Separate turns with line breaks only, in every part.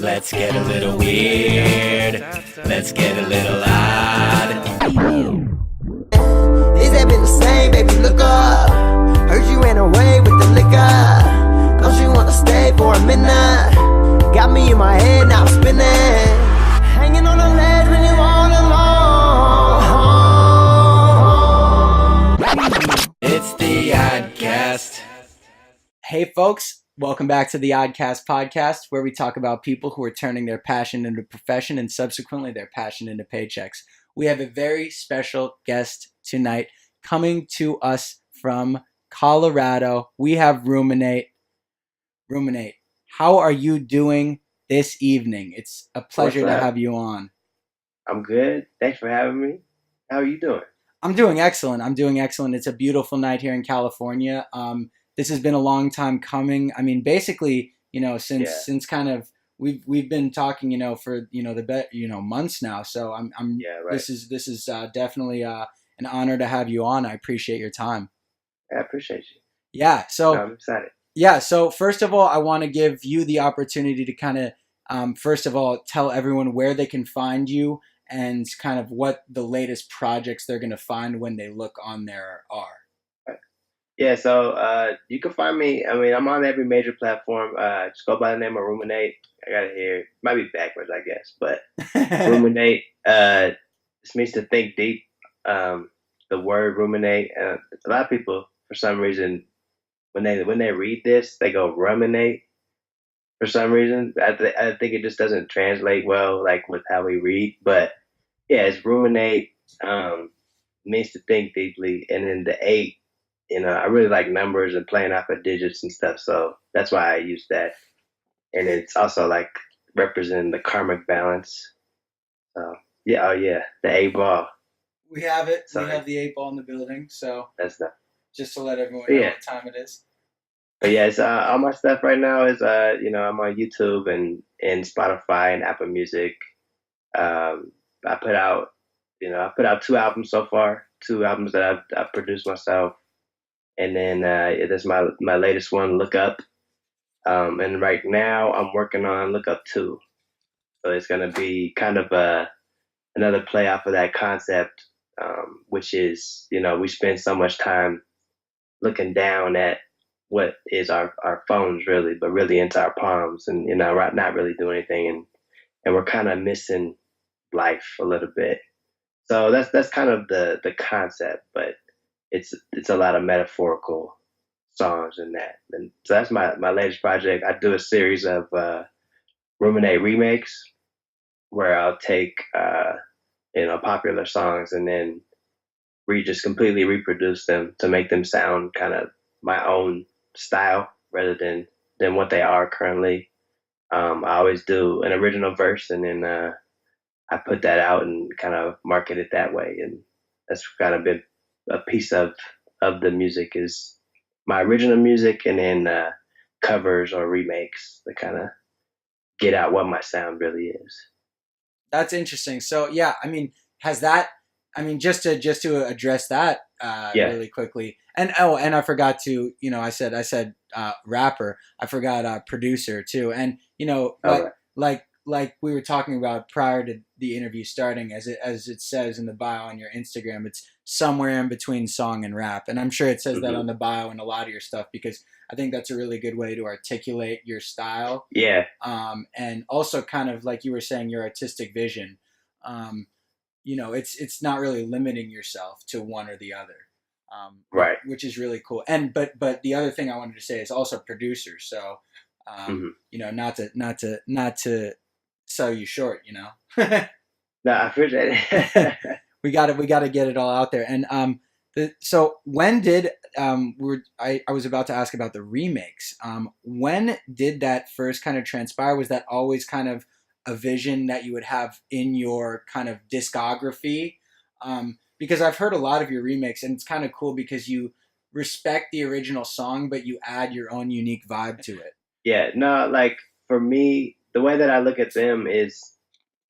Let's get a little weird. Let's get a little odd.
Is that been the same, baby? Look up. Heard you ran away with the liquor. Don't you wanna stay for a minute? Got me in my head, now I'm spinning. Hanging on a ledge when you all alone.
It's the ODDCAST.
Hey folks, welcome back to the ODDCAST podcast, where we talk about people who are turning their passion into profession and subsequently their passion into paychecks. We have a very special guest tonight coming to us from Colorado. We have Rumin8. Rumin8, how are you doing this evening? It's a pleasure to have you on.
I'm good. Thanks for having me. How are you doing?
I'm doing excellent. It's a beautiful night here in California. This has been a long time coming. I mean, basically, since kind of we've been talking, for months now. So I'm
right.
This is definitely an honor to have you on. I appreciate your time.
I appreciate you.
Yeah. So
I'm excited.
Yeah. So first of all, I want to give you the opportunity to kind of first of all tell everyone where they can find you and kind of what the latest projects they're going to find when they look on there are.
Yeah, so you can find me. I mean, I'm on every major platform. Just go by the name of Rumin8. I got it here. Might be backwards, I guess, but Rumin8. This means to think deep. The word ruminate. A lot of people, for some reason, when they read this, they go ruminate. For some reason, I think it just doesn't translate well, like with how we read. But yeah, it's ruminate. Means to think deeply, and then the 8. I really like numbers and playing off of digits and stuff, so that's why I use that. And it's also like representing the karmic balance. So yeah, the 8 ball.
We have it.
Sorry.
We have the 8 ball in the building. So
That's the.
just to let everyone know what time it is.
But yeah, it's, all my stuff right now is I'm on YouTube and Spotify and Apple Music. I put out 2 albums so far, 2 albums that I've produced myself. And then that's my latest one, Look Up. And right now I'm working on Look Up 2. So it's going to be kind of another play off of that concept, which is, we spend so much time looking down at what is our phones really, but really into our palms and, not really doing anything. And we're kind of missing life a little bit. So that's kind of the concept, but it's a lot of metaphorical songs in that. And so that's my latest project. I do a series of Rumin8 remakes where I'll take popular songs and then just completely reproduce them to make them sound kind of my own style rather than what they are currently. I always do an original verse and then I put that out and kind of market it that way, and that's kind of been a piece of the music is my original music and then covers or remakes that kind of get out what my sound really is. That's
interesting. So yeah, I mean, just to address that really quickly, and I forgot to, I said rapper. I forgot producer too, and like we were talking about prior to the interview starting, as it says in the bio on your Instagram, it's somewhere in between song and rap. And I'm sure it says that on the bio and a lot of your stuff, because I think that's a really good way to articulate your style.
Yeah.
And also kind of like you were saying, your artistic vision. It's not really limiting yourself to one or the other.
Right.
Which is really cool. And but the other thing I wanted to say is also producer. So not to sell you short,
No, I appreciate it.
we got to get it all out there. And so when did I was about to ask about the remakes. When did that first kind of transpire? Was that always kind of a vision that you would have in your kind of discography? Because I've heard a lot of your remakes, and it's kind of cool because you respect the original song, but you add your own unique vibe to it. Yeah, no,
like for me, the way that I look at them is,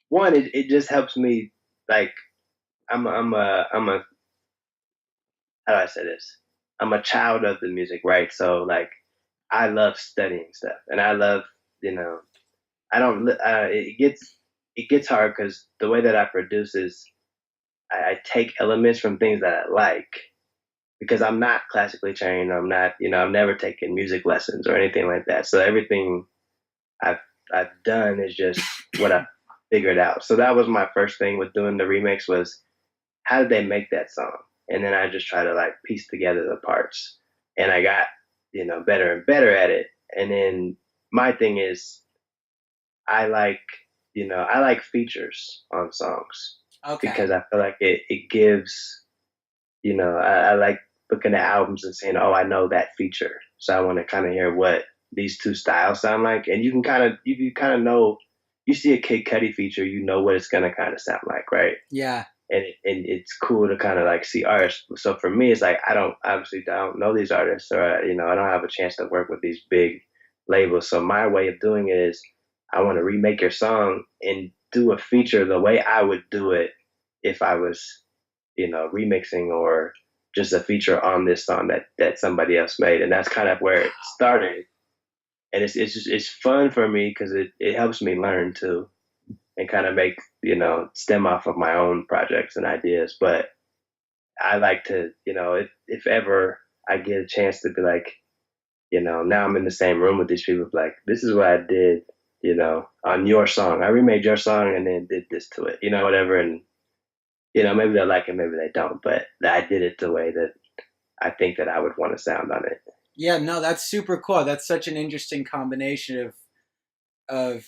one, it just helps me, like, I'm a how do I say this? I'm a child of the music, right? So like, I love studying stuff, and I love, I don't. It gets hard because the way that I produce is I take elements from things that I like because I'm not classically trained. I'm not, I've never taken music lessons or anything like that. So everything I've I've done is just what I figured out. So that was my first thing with doing the remix was how did they make that song? And then I just try to like piece together the parts. And I got, better and better at it. And then my thing is I like, I like features on songs.
Okay.
Because I feel like it gives, I like looking at albums and saying, oh, I know that feature. So I want to kind of hear what these two styles sound like. And you kind of know, you see a Kid Cudi feature, you know what it's going to kind of sound like, right?
Yeah.
And it's cool to kind of like see artists. So for me, it's like, I don't know these artists or, I don't have a chance to work with these big labels. So my way of doing it is I want to remake your song and do a feature the way I would do it if I was, remixing or just a feature on this song that somebody else made. And that's kind of where it started. And it's fun for me because it helps me learn too and kind of make, stem off of my own projects and ideas. But I like to, if ever I get a chance to be like, now I'm in the same room with these people, like, this is what I did, on your song. I remade your song and then did this to it, whatever. And, maybe they like it, maybe they don't, but I did it the way that I think that I would want to sound on it.
Yeah, no, that's super cool. That's such an interesting combination of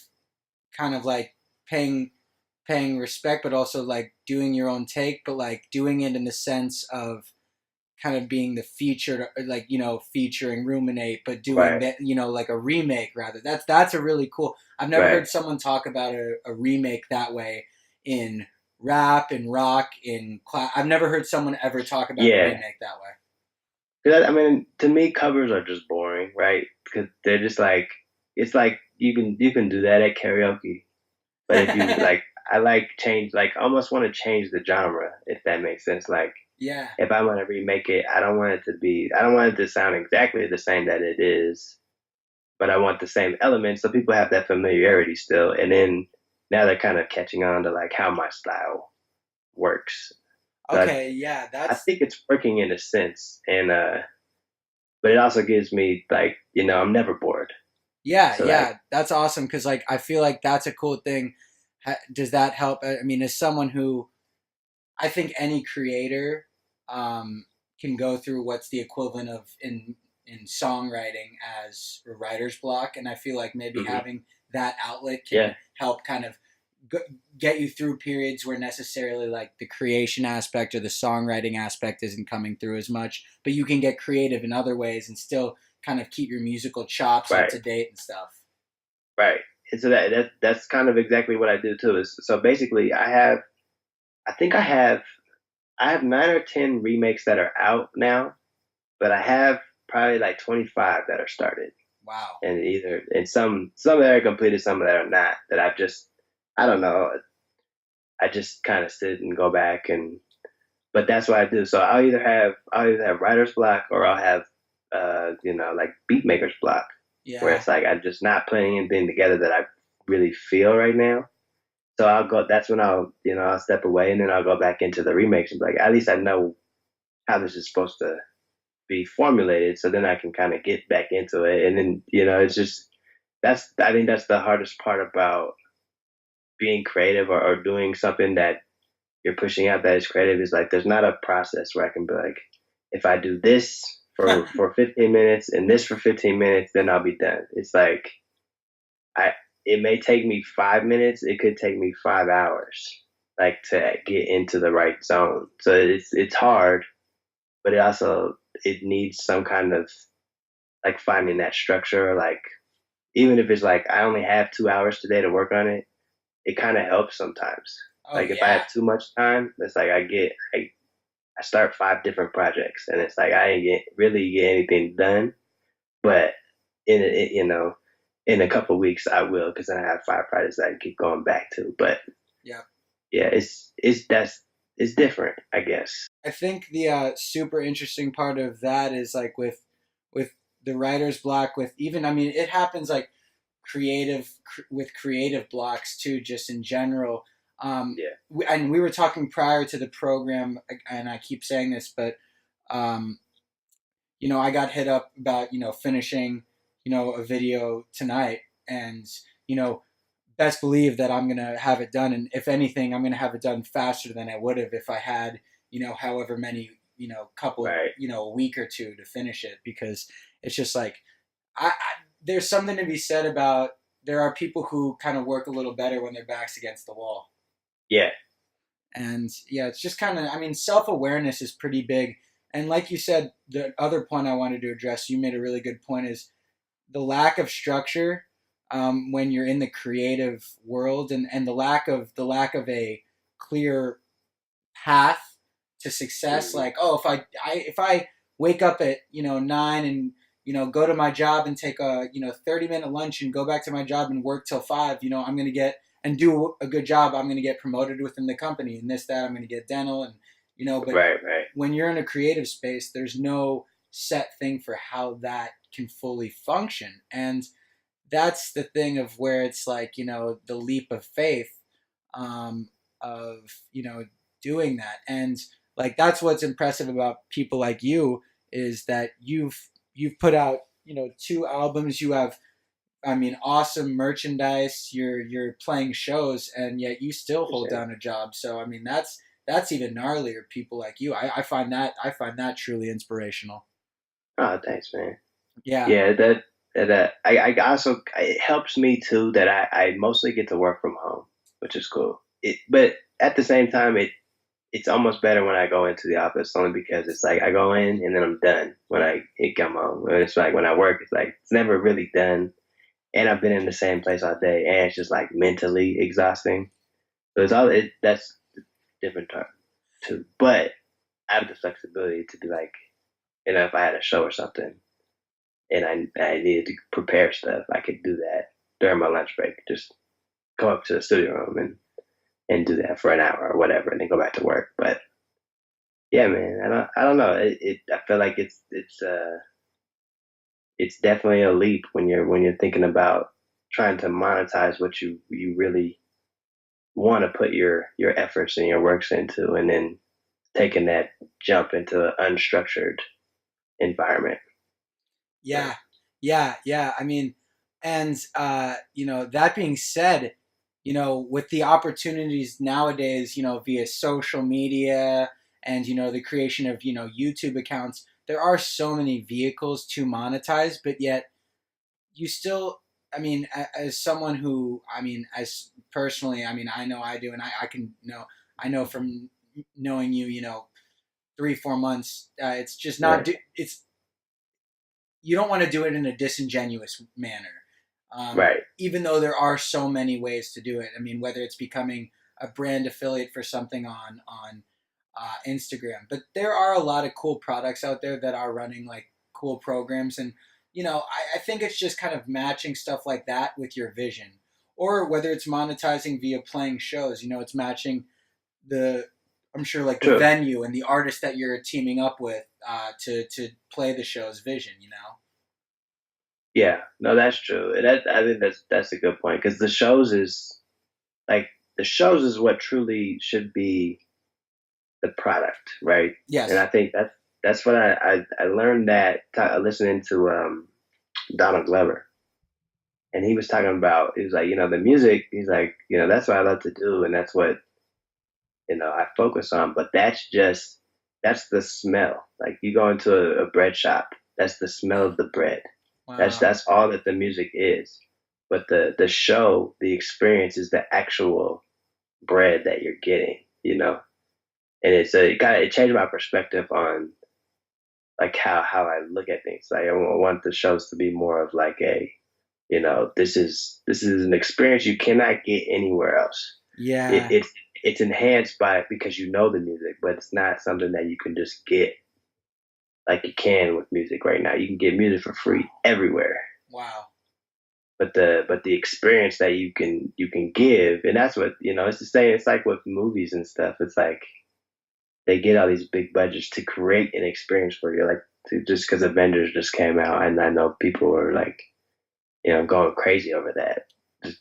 kind of like paying respect, but also like doing your own take, but like doing it in the sense of kind of being the featured, like, featuring Rumin8, but doing that, like a remake rather. That's a really cool. I've never heard someone talk about a remake that way in rap and rock in class. I've never heard someone ever talk about a remake that way.
I mean, to me, covers are just boring, right? Because they're just like, it's like you can do that at karaoke, but if you like, I like change, like almost want to change the genre, if that makes sense. Like,
yeah,
if I want to remake it, I don't want it to sound exactly the same that it is, but I want the same elements so people have that familiarity still. And then now they're kind of catching on to like how my style works.
Okay, yeah,
I think it's working in a sense, and but it also gives me like, I'm never bored.
Yeah, so that's awesome because like I feel like that's a cool thing. Does that help? I mean, as someone who, I think any creator can go through what's the equivalent of in songwriting as a writer's block, and I feel like maybe having that outlet can help kind of get you through periods where necessarily like the creation aspect or the songwriting aspect isn't coming through as much, but you can get creative in other ways and still kind of keep your musical chops up to date and stuff.
Right. And so that's kind of exactly what I do too. So basically I have 9 or 10 remakes that are out now, but I have probably like 25 that are started.
Wow.
And some that are completed, some that are not, that I don't know. I just kind of sit and go back but that's what I do. So I'll either have writer's block or I'll have, like beat maker's block, where it's like I'm just not putting anything together that I really feel right now. So that's when I'll step away and then I'll go back into the remakes and be like, at least I know how this is supposed to be formulated. So then I can kind of get back into it. And then, it's just, I think that's the hardest part about being creative or doing something that you're pushing out that is creative is like, there's not a process where I can be like, if I do this for 15 minutes and this for 15 minutes, then I'll be done. It's like, it may take me 5 minutes. It could take me 5 hours, like to get into the right zone. So it's hard, but it needs some kind of like finding that structure. Like, even if it's like, I only have 2 hours today to work on it, it kind of helps sometimes. If I have too much time, it's like I start 5 different projects and it's like, I ain't really get anything done, but in a couple of weeks I will, because then I have 5 projects that I keep going back to. But it's different, I guess.
I think the super interesting part of that is like with the writer's block, with even, I mean, it happens like with creative blocks too, just in general.
Yeah.
And we were talking prior to the program, and I keep saying this, but you know, I got hit up about, you know, finishing, you know, a video tonight, and you know, best believe that I'm gonna have it done, and if anything, I'm gonna have it done faster than I would have if I had, you know, however many, you know, couple,
Right.
you know, a week or two to finish it, because it's just like I there's something to be said about, there are people who kind of work a little better when their back's against the wall.
Yeah.
And yeah, it's just kind of, I mean, self-awareness is pretty big. And like you said, the other point I wanted to address, you made a really good point, is the lack of structure when you're in the creative world, and the lack of a clear path to success. Like, oh, if I wake up at, you know, 9 and, you know, go to my job and take a, you know, 30-minute lunch and go back to my job and work till 5, you know, I'm going to get and do a good job, I'm going to get promoted within the company, and this, that, I'm going to get dental, and, you know, but
Right.
when you're in a creative space, there's no set thing for how that can fully function. And that's the thing of where it's like, you know, the leap of faith, of, you know, doing that. And like, that's what's impressive about people like you, is that you've put out, you know, 2 albums. You have, I mean, awesome merchandise. You're playing shows, and yet you still hold down a job. So I mean, that's even gnarlier. People like you, I find that truly inspirational.
Oh, thanks, man.
Yeah.
Yeah, that I also, it helps me too that I mostly get to work from home, which is cool. But at the same time, it's almost better when I go into the office, only because it's like I go in and then I'm done when I come home. And it's like when I work, it's like it's never really done, and I've been in the same place all day, and it's just like mentally exhausting. So that's the different part too. But I have the flexibility to be like, you know, if I had a show or something and I needed to prepare stuff, I could do that during my lunch break. Just go up to the studio room and do that for an hour or whatever, and then go back to work. But yeah, man, I don't know. I feel like it's definitely a leap when you're thinking about trying to monetize what you really want to put your efforts and your works into, and then taking that jump into an unstructured environment.
Yeah, yeah. I mean, and you know, that being said, you know, with the opportunities nowadays, you know, via social media and, you know, the creation of, you know, YouTube accounts, there are so many vehicles to monetize, but yet you still, I mean, as someone who, I mean, as personally, I mean, I know I do, and I can know, I know from knowing you, you know, 3 4 months, it's just not,
Right.
it's, you don't want to do it in a disingenuous manner.
Right.
Even though there are so many ways to do it. I mean, whether it's becoming a brand affiliate for something on Instagram, but there are a lot of cool products out there that are running like cool programs, and you know, I think it's just kind of matching stuff like that with your vision, or whether it's monetizing via playing shows. You know, it's matching the, I'm sure, like the
True.
venue and the artist that you're teaming up with to play the show's vision. You know.
Yeah. No, that's true. And I think that's a good point, because like the shows is what truly should be the product, right?
Yes.
And I think that's what I learned that listening to Donald Glover, and he was talking about, he was like, you know, the music. He's like, you know, that's what I love to do, and that's what, you know, I focus on. But that's the smell. Like you go into a bread shop, that's the smell of the bread.
Wow.
That's all that the music is. But the show, the experience is the actual bread that you're getting, you know. And it changed my perspective on like how I look at things. Like I want the shows to be more of like a, you know, this is an experience you cannot get anywhere else.
Yeah.
It's enhanced by it because you know the music, but it's not something that you can just get like you can with music right now. You can get music for free everywhere.
Wow.
But the experience that you can give, and that's what, you know, it's the same. It's like with movies and stuff. It's like they get all these big budgets to create an experience for you, like just because Avengers just came out, and I know people are like going crazy over that.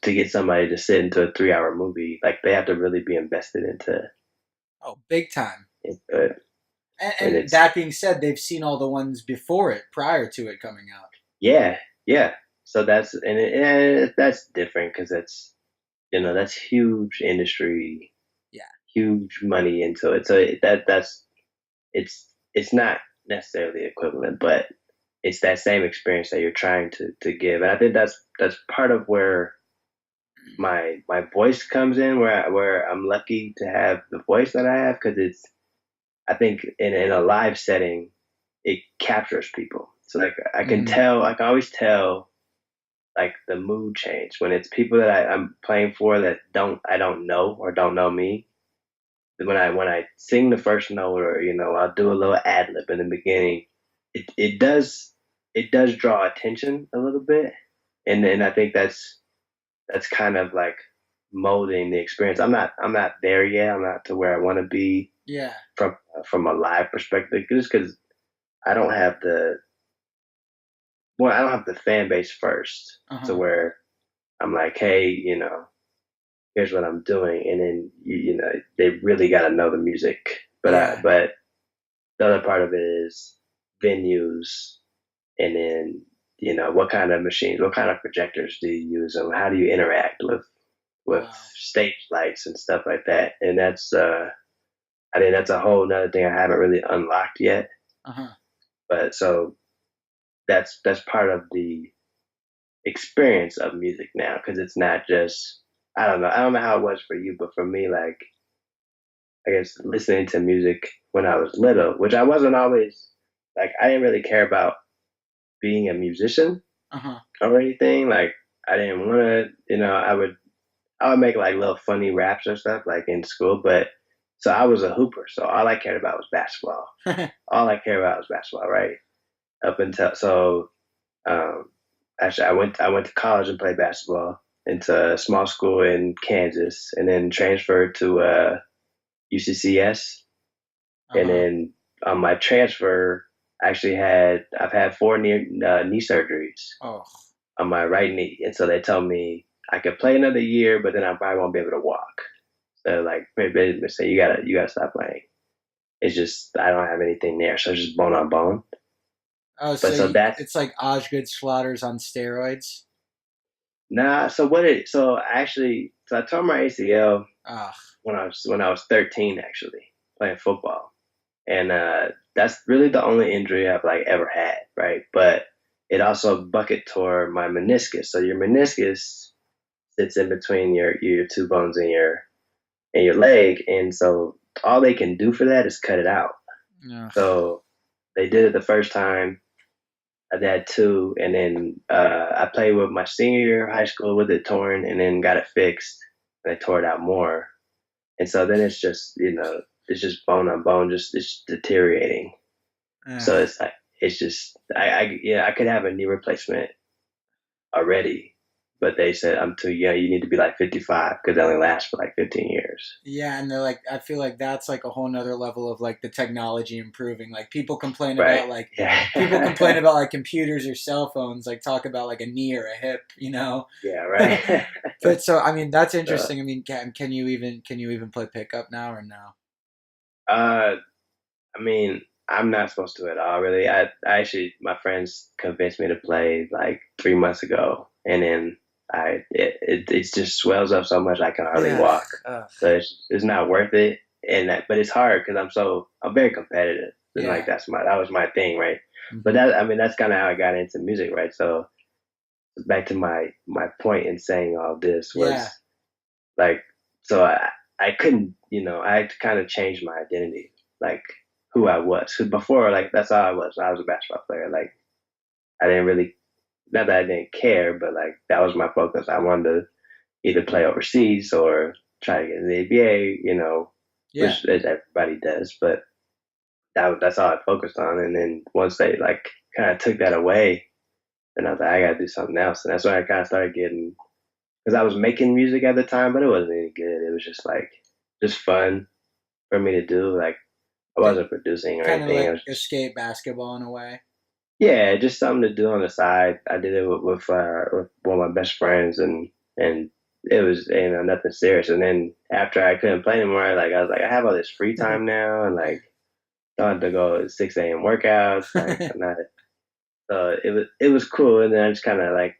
To get somebody to sit into a 3-hour movie, like they have to really be invested
big time.
into it. And
And
it's
that being said, they've seen all the ones before it, prior to it coming out.
yeah, yeah. So that's different because that's huge industry,
Yeah.
huge money into it. So it's not necessarily equivalent, but it's that same experience that you're trying to give. And I think that's part of where my voice comes in, where I'm lucky to have the voice that I have, because I think in a live setting it captures people. So like I can tell, I can always tell like the mood change when it's people that I'm playing for that I don't know or don't know me. When I sing the first note, or I'll do a little ad lib in the beginning, it does draw attention a little bit, and then I think that's kind of like molding the experience. I'm not there yet. I'm not to where I want to be.
Yeah.
From a live perspective, just because I don't have I don't have the fan base first, to where I'm like, hey, here's what I'm doing, and then they really got to know the music. But the other part of it is venues, and then what kind of machines, what kind of projectors do you use, and how do you interact with stage lights and stuff like that. And that's I think that's a whole nother thing I haven't really unlocked yet. But so that's part of the experience of music now, because it's not just, I don't know how it was for you, but for me, like, I guess listening to music when I was little, which I wasn't always, like, I didn't really care about being a musician or anything. Like, I didn't want to, I would make like little funny raps or stuff like in school, but so I was a hooper, so all I cared about was basketball. All I cared about was basketball, right? Up until actually I went to college and played basketball into a small school in Kansas, and then transferred to UCCS. And then on my transfer, I've had 4 knee surgeries on my right knee, and so they told me I could play another year, but then I probably won't be able to walk. So like, maybe they say you gotta stop playing. It's just I don't have anything there, so it's just bone on bone.
Oh, so it's like Osgood Slaughters on steroids.
Nah, so I tore my ACL when I was 13, actually, playing football. And that's really the only injury I've like ever had, right? But it also bucket tore my meniscus. So your meniscus sits in between your two bones in your leg, and so all they can do for that is cut it out. So they did it the first time. I had 2, and then I played with my senior year of high school with it torn, and then got it fixed, and I tore it out more. And so then it's just it's just bone on bone, just it's deteriorating. So it's like it's just I could have a knee replacement already, but they said I'm too young. You need to be like 55 because they only last for like 15 years.
Yeah, and they're like, I feel like that's like a whole nother level of like the technology improving. Like people complain about like people complain about like computers or cell phones, like talk about like a knee or a hip,
Yeah, right.
But so I mean that's interesting. I mean, can you even play pickup now or no?
I mean, I'm not supposed to at all, really. I actually, my friends convinced me to play like 3 months ago, and then it just swells up so much I can hardly walk. So it's not worth it, but it's hard because I'm very competitive. And like that was my thing, right? But that's kind of how I got into music, right? So back to my point in saying all this was like, so I couldn't, I had to kind of change my identity, like who I was. Because before, like, that's all I was. I was a basketball player. Like, I didn't really, not that I didn't care, but like, that was my focus. I wanted to either play overseas or try to get in the ABA, which everybody does. But that's all I focused on. And then once they like kind of took that away, then I was like, I got to do something else. And that's when I kind of started getting, because I was making music at the time, but it wasn't any good. It was just like, just fun for me to do. Like, I wasn't producing or
kind
anything.
Of like escape basketball in a way.
Yeah, just something to do on the side. I did it with one of my best friends, and it was nothing serious. And then after I couldn't play anymore, I was like, I have all this free time now, and like don't have to go to 6 a.m. workouts. Like I'm not. So it was cool, and then I just kind of like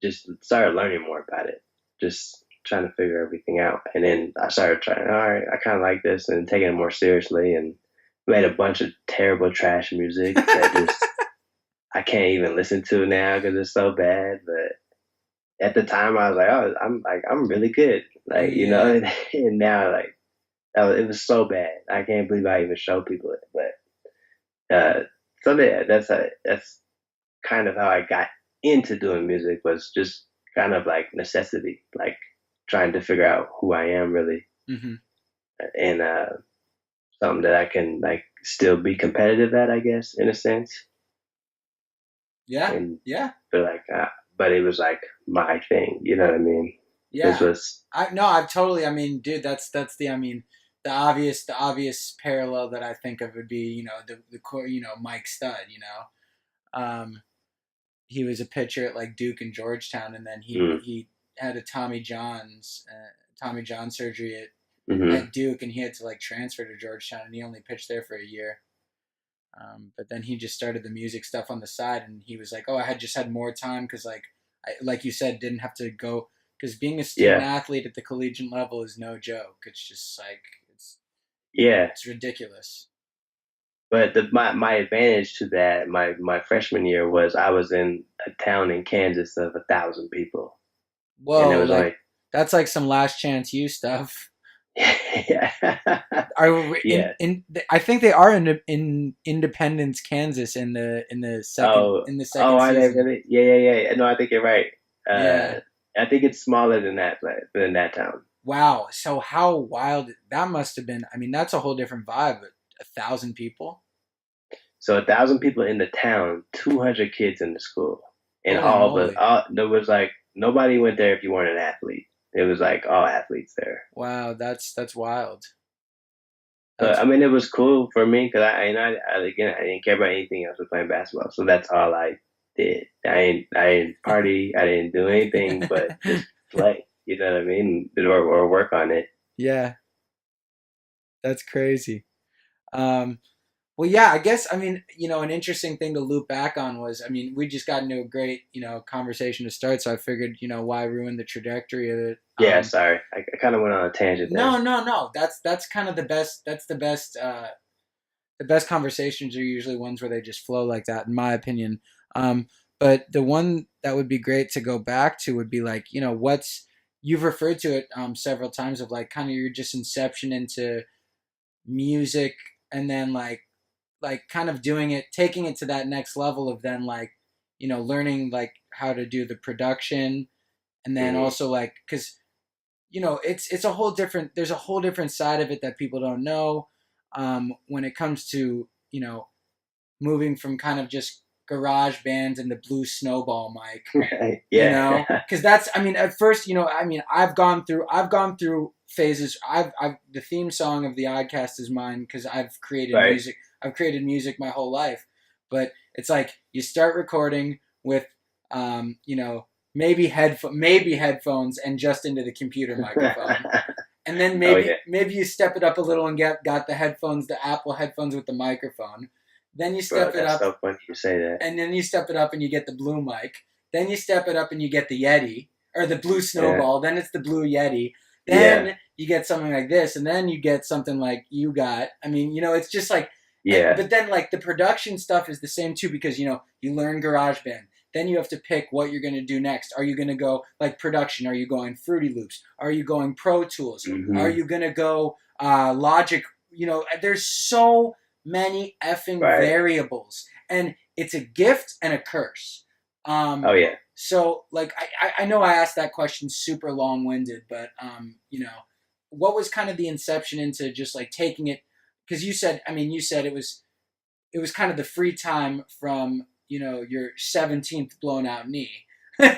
just started learning more about it, just trying to figure everything out. And then I started trying. All right, I kind of like this, and taking it more seriously, and made a bunch of terrible trash music that just I can't even listen to now because it's so bad. But at the time, I was like, oh, I'm really good, like
Yeah.
and now like it was so bad. I can't believe I even show people it. But so yeah, that's kind of how I got into doing music, was just kind of like necessity, like trying to figure out who I am really,
Hmm.
and something that I can like still be competitive at, I guess, in a sense.
Yeah.
And
Yeah.
but but it was like my thing, you know what I mean? This
Yeah.
was
I've totally. I mean, dude, that's the. I mean, the obvious parallel that I think of would be, the core, Mike Stud. He was a pitcher at like Duke and Georgetown, and then he
mm,
he had a Tommy John surgery
hmm
at Duke, and he had to like transfer to Georgetown, and he only pitched there for a year. But then he just started the music stuff on the side, and he was like, "Oh, I had just had more time because, like you said, didn't have to go because being a student
yeah,
athlete at the collegiate level is no joke. It's just like
yeah.
it's ridiculous."
But my advantage to that, my freshman year, was I was in a town in Kansas of 1,000 people, and there
Whoa,
was
like
only
that's like some last chance you stuff.
yeah,
Are
yeah.
I think they are in Independence, Kansas in the
Oh,
second
are they
season.
really? Yeah, yeah, yeah. No, I think you're right.
Yeah.
I think it's smaller than than that town.
Wow. So how wild that must have been. I mean, that's a whole different vibe. 1,000 people.
So 1,000 people in the town, 200 kids in the school, and
Holy
all but
moly.
all there was like nobody went there if you weren't an athlete. It was like all athletes there.
Wow, that's wild.
But
That's
I mean, it was cool for me because again I didn't care about anything else but playing basketball. So that's all I did. I didn't party. I didn't do anything but just play. You know what I mean? Or work on it.
yeah, that's crazy. Um, well, yeah, I guess I mean, an interesting thing to loop back on was, I mean, we just got into a great, conversation to start, so I figured, why ruin the trajectory of it.
Yeah, sorry. I kind of went on a tangent
No,
there.
no, no. That's kind of the best. That's the best. The best conversations are usually ones where they just flow like that, in my opinion. Um, but the one that would be great to go back to would be like, what's you've referred to it several times of like kind of your just inception into music, and then like kind of doing it, taking it to that next level of then like, learning like how to do the production, and then
Hmm
also like because it's a whole different. There's a whole different side of it that people don't know when it comes to moving from kind of just garage bands and the blue snowball mic,
yeah.
because that's, I mean, at first, I mean, I've gone through phases. I've the theme song of the Oddcast is mine because
Right.
I've created music my whole life. But it's like you start recording with maybe headphones and just into the computer microphone, and then
Oh
maybe
yeah.
maybe you step it up a little and got the Apple headphones with the microphone. Then you
Bro,
step it
that's
up,
so funny you say that.
and then you step it up and you get the blue mic. Then you step it up and you get the Yeti or the blue
Yeah.
snowball. Then it's the blue Yeti.
Yeah.
Then you get something like this, and then you get something like you got. I mean, it's just like,
Yeah.
but then like the production stuff is the same too, because you learn GarageBand. Then you have to pick what you're going to do next. Are you going to go like production? Are you going Fruity Loops? Are you going Pro Tools? Are
hmm
you going to go Logic? There's so many effing
Right.
variables, and it's a gift and a curse.
Oh yeah.
So like I know I asked that question super long winded, but what was kind of the inception into just like taking it, because you said it was kind of the free time from your 17th blown out knee. um,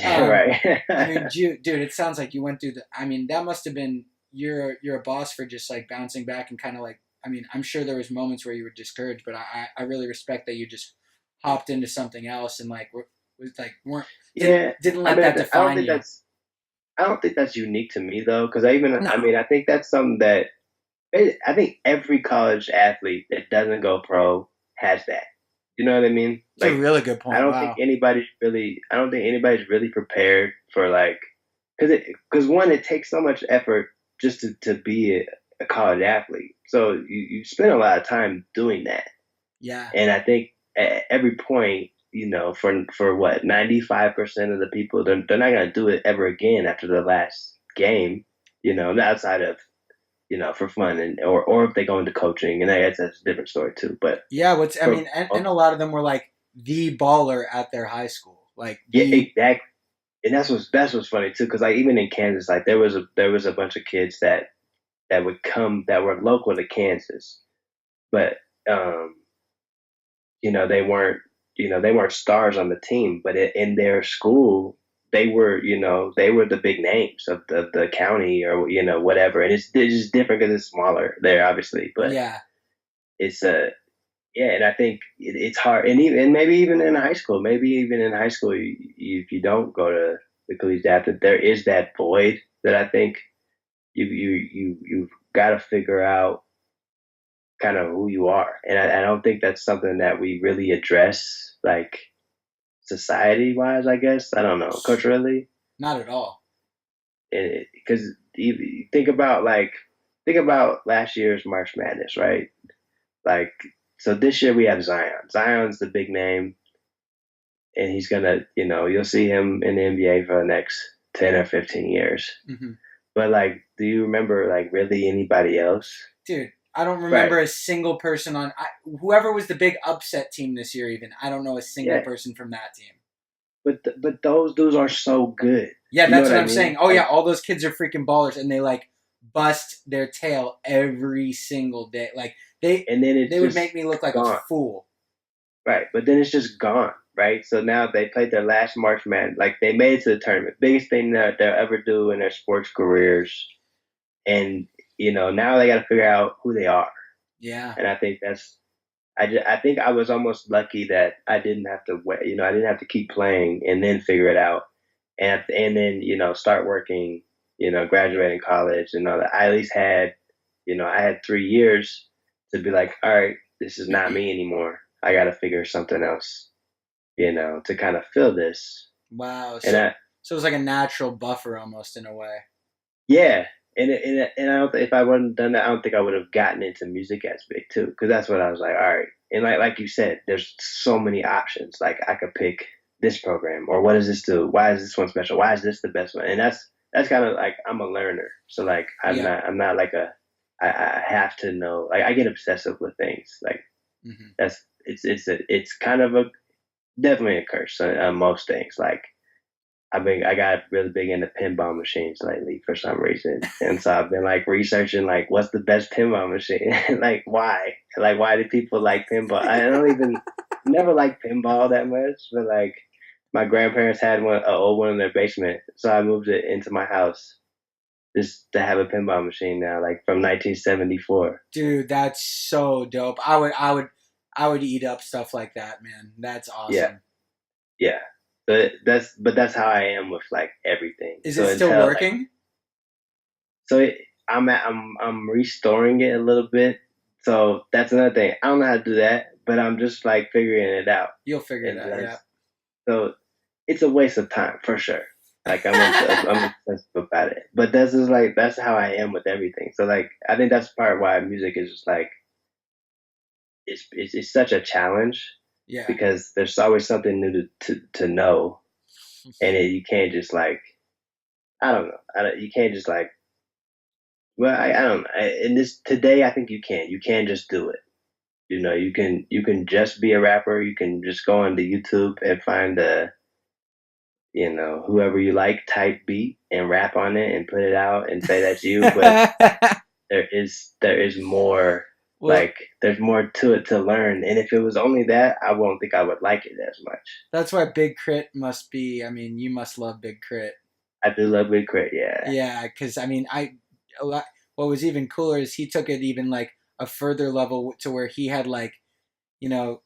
Right.
I mean, dude, it sounds like you went through the. I mean, that must have been you're a boss for just like bouncing back and kind of like. I mean, I'm sure there was moments where you were discouraged, but I really respect that you just hopped into something else and like was like weren't
Yeah,
didn't let that define you.
I don't think that's unique to me though, because I
No.
mean, I think that's something that I think every college athlete that doesn't go pro has that. You know what I mean?
It's a really good point.
I don't
Wow.
think anybody's really prepared for like, because one, it takes so much effort just to be a college athlete. So you spend a lot of time doing that.
Yeah.
And I think at every point, you know, for what 95% of the people, they're not gonna do it ever again after the last game. You know, outside of, you know, for fun or if they go into coaching, and that's a different story too. But
yeah, and a lot of them were like the baller at their high school, like
yeah, exactly. And that's what's funny too, because like even in Kansas, like there was a bunch of kids that would come that were local to Kansas, but you know they weren't stars on the team, but in their school they were, you know, they were the big names of the county or, you know, whatever. And it's just different because it's smaller there, obviously, but
yeah.
It's yeah, and I think it's hard, and maybe even in high school, if you don't go to the collegiate athlete, there is that void that I think you've got to figure out kind of who you are, and I don't think that's something that we really address, like society wise. I guess I don't know, culturally,
not at all.
Because you think about last year's March Madness, right? Like, so this year we have Zion. Zion's the big name, and he's gonna, you know, you'll see him in the NBA for the next 10 or 15 years.
Mm-hmm.
But like, do you remember like really anybody else?
Dude, I don't remember a single person on whoever was the big upset team this year. Even I don't know a single person from that team.
But those dudes are so good.
Yeah, that's what I'm saying. Oh yeah, all those kids are freaking ballers, and they like bust their tail every single day. Like they would make me look like a fool.
Right, but then it's just gone. Right, so now they played their last March Madness. Like they made it to the tournament, biggest thing that they'll ever do in their sports careers, and you know now they got to figure out who they are.
Yeah,
and I think I think I was almost lucky that I didn't have to wait. You know, I didn't have to keep playing and then figure it out, and then, you know, start working. You know, graduating college, and all that. I at least had, you know, I had 3 years to be like, all right, this is not me anymore. I got to figure something else, you know, to kind of fill this.
Wow. So it was like a natural buffer almost in a way.
Yeah. And I don't if I wouldn't done that, I don't think I would have gotten into music as big too, because that's what I was like, all right. And like you said, there's so many options. Like I could pick this program, or what does this do? Why is this one special? Why is this the best one? And that's kind of like, I'm a learner, so like I'm not like I have to know. Like I get obsessive with things. Like it's kind of definitely a curse on most things. Like I got really big into pinball machines lately for some reason, and so I've been like researching like what's the best pinball machine, like why do people like pinball? I don't even never liked pinball that much, but like my grandparents had an old one in their basement, so I moved it into my house just to have a pinball machine now, like from 1974.
Dude, that's so dope. I would eat up stuff like that, man. That's awesome.
Yeah. But that's how I am with like everything.
Is it still working?
I'm restoring it a little bit. So that's another thing. I don't know how to do that, but I'm just like figuring it out.
You'll figure it out, yeah.
So it's a waste of time for sure. Like I'm obsessed about it. But that's how I am with everything. So like I think that's part why music is just like it's such a challenge.
Yeah.
Because there's always something new to know, and you can't just like, I don't know, you can't just like, well, I don't know. In this today, I think you can just do it. You know, you can just be a rapper. You can just go onto YouTube and find you know, whoever you like, type beat and rap on it and put it out and say that's you. But there is more. Well, like there's more to it to learn, and if it was only that, I won't think I would like it as much.
That's why Big Crit must be. I mean, you must love Big Crit.
I do love Big Crit, yeah.
Yeah, because I mean, what was even cooler is he took it even like a further level to where he had like, you know,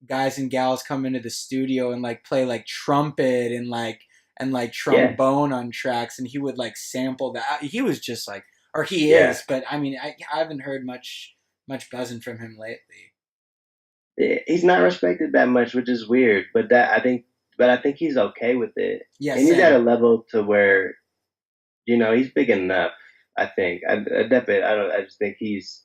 guys and gals come into the studio and like play like trumpet and like trombone on tracks, and he would like sample that. He was just like, or he is, but I mean, I haven't heard much buzzing from him lately.
He's not respected that much, which is weird. But I think he's okay with it.
Yeah,
and he's at a level to where, he's big enough. I think. I just think he's.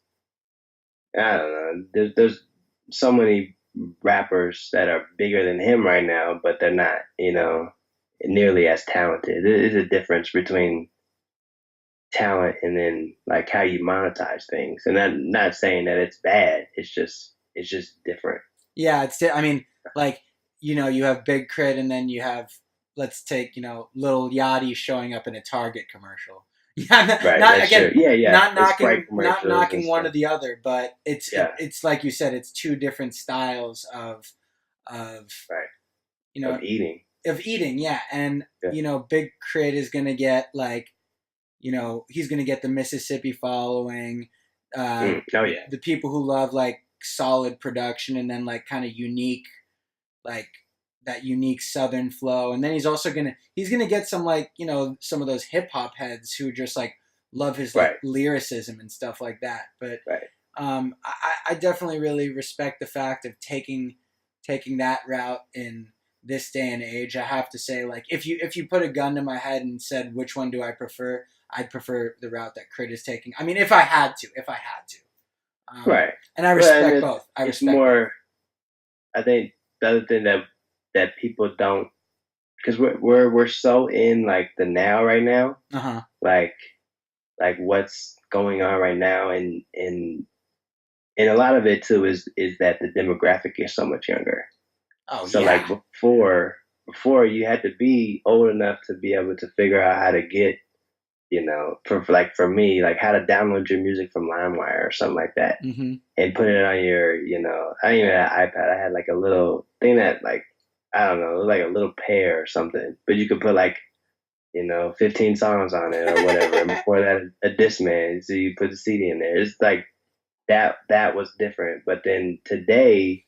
I don't know. There's so many rappers that are bigger than him right now, but they're not, nearly as talented. There's a difference between talent and then like how you monetize things. And I'm not saying that it's bad. It's just different.
Yeah, I mean, like, you have Big Crit, and then you have, let's take, Lil Yachty showing up in a Target commercial. Yeah, not knocking one or the other, but it's like you said, it's two different styles of eating, yeah. And Big Crit is gonna get like, he's gonna get the Mississippi following, the people who love like solid production and then like kind of unique, like that unique Southern flow. And then he's also gonna get some like, some of those hip hop heads who just like love his like lyricism and stuff like that. But I definitely really respect the fact of taking that route in this day and age. I have to say, like, if you put a gun to my head and said which one do I prefer, I'd prefer the route that Crit is taking. I mean, if I had to. And I respect both.
I think the other thing that people don't, because we're so in like the now right now, like what's going on right now, and a lot of it too is that the demographic is so much younger. Like before you had to be old enough to be able to figure out how to get, for me, like how to download your music from LimeWire or something like that, and put it on your, I didn't even have an iPad. I had like a little thing that like, I don't know, like a little pair or something, but you could put like, 15 songs on it or whatever. And before that, a Discman, so you put the CD in there. It's like that was different. But then today,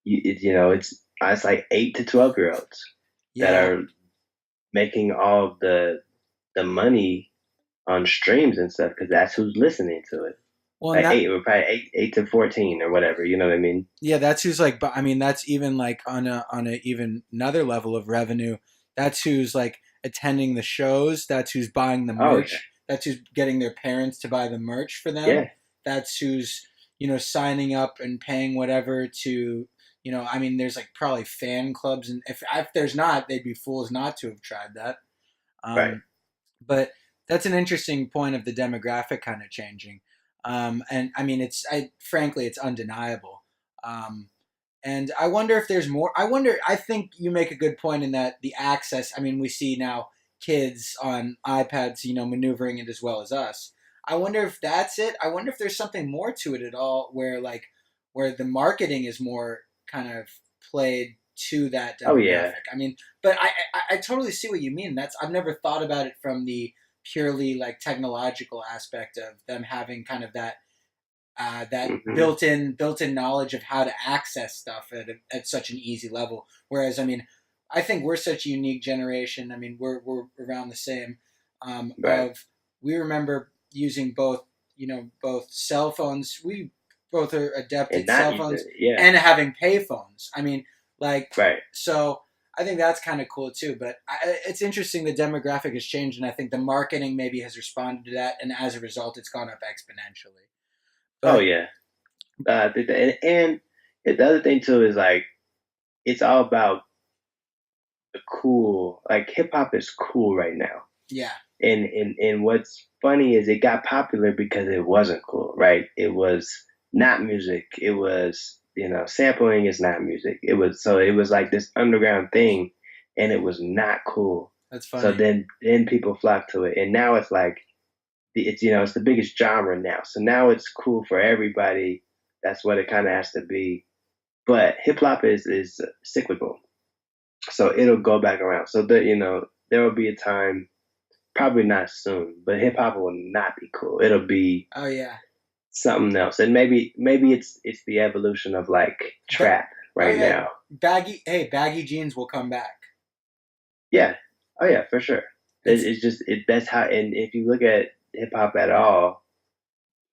it's like 8 to 12-year-olds that are making all the money on streams and stuff, because that's who's listening to it. Well, like probably 8 to 14 or whatever. You know what I mean?
Yeah, that's who's like. But I mean, that's even like on a even another level of revenue. That's who's like attending the shows. That's who's buying the merch. That's who's getting their parents to buy the merch for them. Yeah. That's who's signing up and paying whatever to. I mean, there's like probably fan clubs, and if there's not, they'd be fools not to have tried that. But that's an interesting point of the demographic kind of changing. And I mean, frankly, it's undeniable. And I wonder if there's more. I think you make a good point in that the access, I mean, we see now kids on iPads, maneuvering it as well as us. I wonder if that's it. I wonder if there's something more to it at all where the marketing is more kind of played to that demographic. Oh, yeah. I mean, but I totally see what you mean. I've never thought about it from the purely like technological aspect of them having kind of that built-in knowledge of how to access stuff at such an easy level. Whereas, I mean, I think we're such a unique generation. I mean, we're around the same. We remember using both cell phones. We both are adept at cell phones and having pay phones. I mean, so I think that's kind of cool too. But it's interesting the demographic has changed, and I think the marketing maybe has responded to that, and as a result, it's gone up exponentially. But,
and the other thing too is like it's all about the cool. Like hip hop is cool right now.
Yeah.
And what's funny is it got popular because it wasn't cool, right? It was not music. It was, sampling is not music. It was like this underground thing, and it was not cool.
That's funny.
So then people flocked to it, and now it's like it's the biggest genre now. So now it's cool for everybody. That's what it kind of has to be. But hip hop is cyclical, so it'll go back around. So that there will be a time, probably not soon, but hip hop will not be cool. It'll be
something
else, and maybe it's the evolution of like trap. right now.
Baggy jeans will come back.
Yeah. Oh yeah, for sure. It's just that's how. And if you look at hip hop at all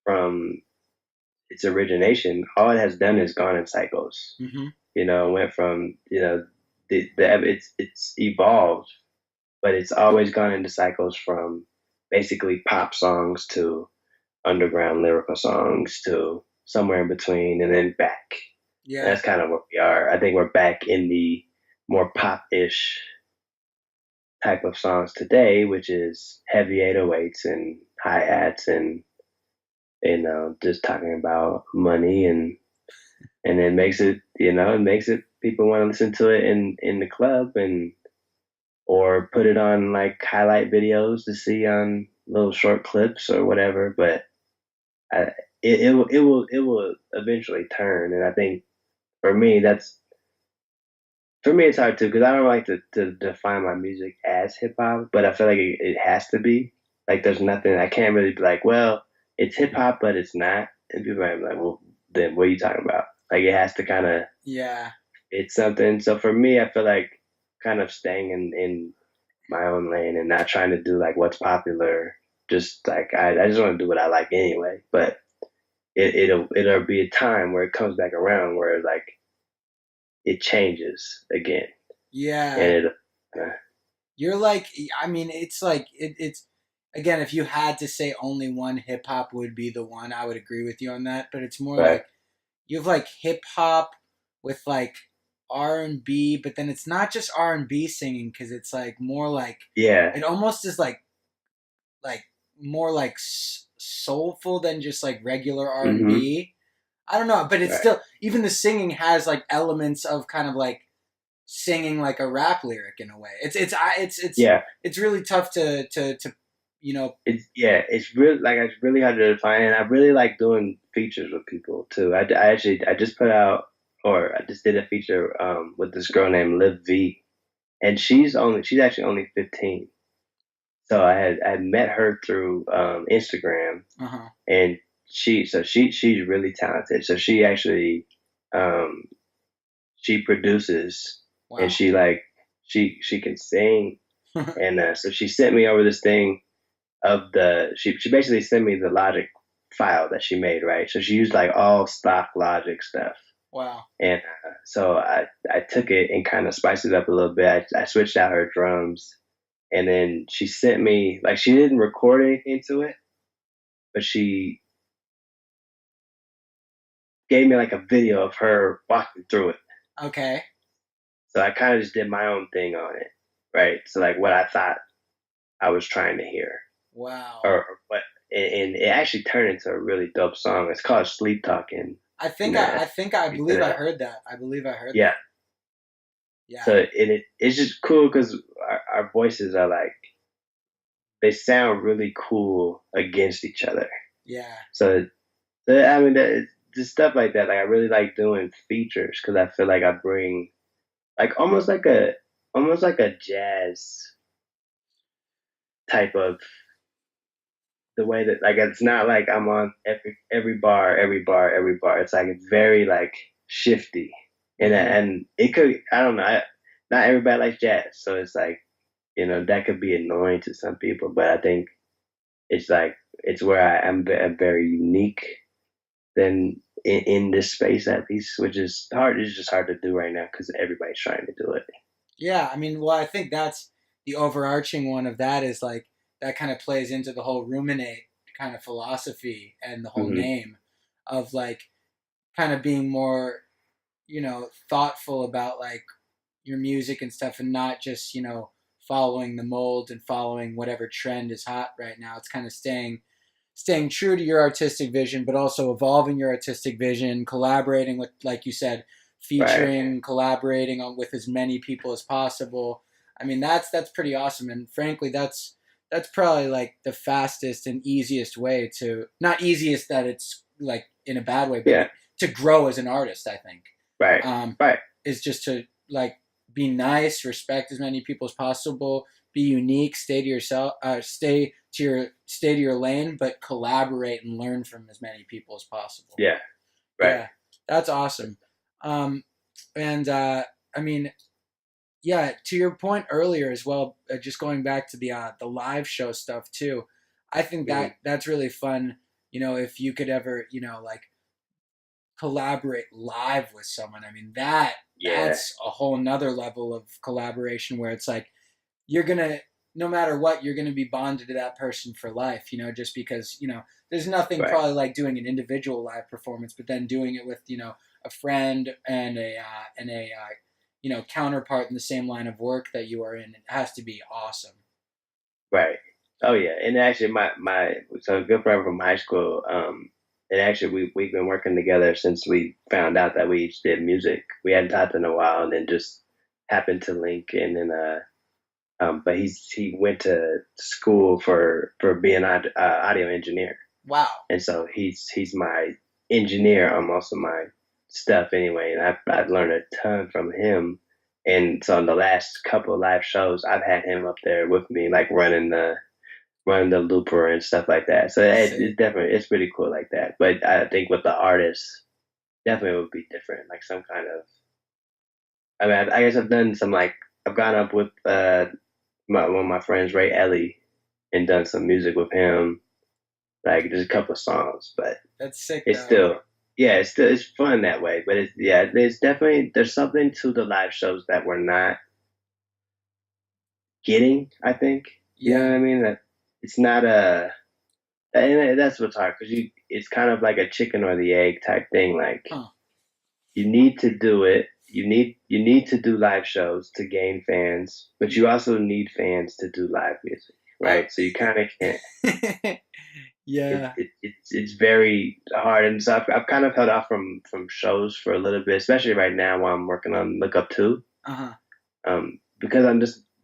from its origination, all it has done is gone in cycles.
Mm-hmm.
Went from it's evolved, but it's always gone into cycles from basically pop songs to underground lyrical songs to somewhere in between, and then back.
Yeah,
and that's kind of where we are. I think we're back in the more pop-ish type of songs today, which is heavy 808s and hi-hats and just talking about money, and it makes it people want to listen to it in the club, and or put it on like highlight videos to see on little short clips or whatever. But it will eventually turn, and I think for me it's hard too, because I don't like to define my music as hip hop, but I feel like it has to be. Like there's nothing I can't really be like, well, it's hip hop, but it's not, and people might be like, well, then what are you talking about? Like it has to kind of it's something. So for me, I feel like kind of staying in my own lane and not trying to do like what's popular. Just like I just want to do what I like anyway. But it'll be a time where it comes back around where like it changes again.
Yeah.
And
you're like, I mean, it's like it's again, if you had to say only one hip hop would be the one, I would agree with you on that. But it's more like you have like hip hop with like R&B, but then it's not just R&B singing, because it's like more like it almost is like more like soulful than just like regular R&B. Mm-hmm. I don't know, but it's still, even the singing has like elements of kind of like singing like a rap lyric in a way. It's really tough to
it's really like it's really hard to define, and I really like doing features with people too. I just put out, or I just did a feature with this girl named Liv V, and she's actually only 15. So I had met her through Instagram, and she's really talented. So she actually she produces, and she can sing, and so she sent me over this thing of she basically sent me the Logic file that she made, right? So she used like all stock Logic stuff.
Wow.
And so I took it and kind of spiced it up a little bit. I switched out her drums. And then she sent me, like, she didn't record anything to it, but she gave me like a video of her walking through it.
Okay.
So I kind of just did my own thing on it, right? So like what I thought I was trying to hear.
Wow.
Or what, and it actually turned into a really dope song. It's called Sleep Talking.
I believe I heard that.
Yeah. Yeah. So it's just cool because our voices are like, they sound really cool against each other.
Yeah.
So I mean, just stuff like that. Like I really like doing features because I feel like I bring like almost like a jazz type of the way that, like, it's not like I'm on every bar. It's like it's very like shifty, and it could, I don't know. Not everybody likes jazz, so it's like, that could be annoying to some people. But I think it's like it's where I am very unique than in this space, at least, which is hard. It's just hard to do right now because everybody's trying to do it.
Yeah, I mean, well, I think that's the overarching one of that, is like that kind of plays into the whole Rumin8 kind of philosophy and the whole name of like kind of being more, thoughtful about like your music and stuff, and not just, following the mold and following whatever trend is hot right now. It's kind of staying true to your artistic vision, but also evolving your artistic vision, collaborating with, like you said, featuring, collaborating with as many people as possible. I mean, that's pretty awesome. And frankly, that's probably like the fastest and easiest way to, not easiest that it's like in a bad way, but to grow as an artist, I think.
Right.
Is just to like be nice, respect as many people as possible, be unique, stay to yourself, stay to your lane, but collaborate and learn from as many people as possible.
Yeah. Right.
Yeah, that's awesome. And I mean, yeah, to your point earlier as well, just going back to the live show stuff too. I think
Mhm.
that's really fun. You know, if you could ever, like collaborate live with someone. I mean,
Yeah,
that's a whole nother level of collaboration where it's like you're gonna, no matter what, you're gonna be bonded to that person for life. Just because there's nothing
right.
probably like doing an individual live performance, but then doing it with a friend and a counterpart in the same line of work that you are in. It has to be awesome.
Right. Oh yeah. And actually my so a good friend from high school, and actually we've been working together since we found out that we each did music. We hadn't talked in a while and then just happened to link and then but he went to school for being an audio engineer.
Wow.
And so he's my engineer on most of my stuff anyway, and I've learned a ton from him. And so in the last couple of live shows, I've had him up there with me, like running the looper and stuff like that. So it's definitely it's pretty cool like that. But I think with the artists, definitely would be different, like some kind of. I mean, I guess I've done some like I've gone up with one of my friends, Ray Ellie, and done some music with him, like just a couple of songs, but
That's sick
it's
though.
still it's fun that way. But there's something to the live shows that we're not getting. I think you know what I mean. That it's not a and that's what's hard because it's kind of like a chicken or the egg type thing. Like
Huh.
you need to do it. You need to do live shows to gain fans, but you also need fans to do live music, right? So you kind of can't.
Yeah.
It's very hard, and so I've kind of held off from shows for a little bit, especially right now while I'm working on Look Up 2,
Uh-huh.
because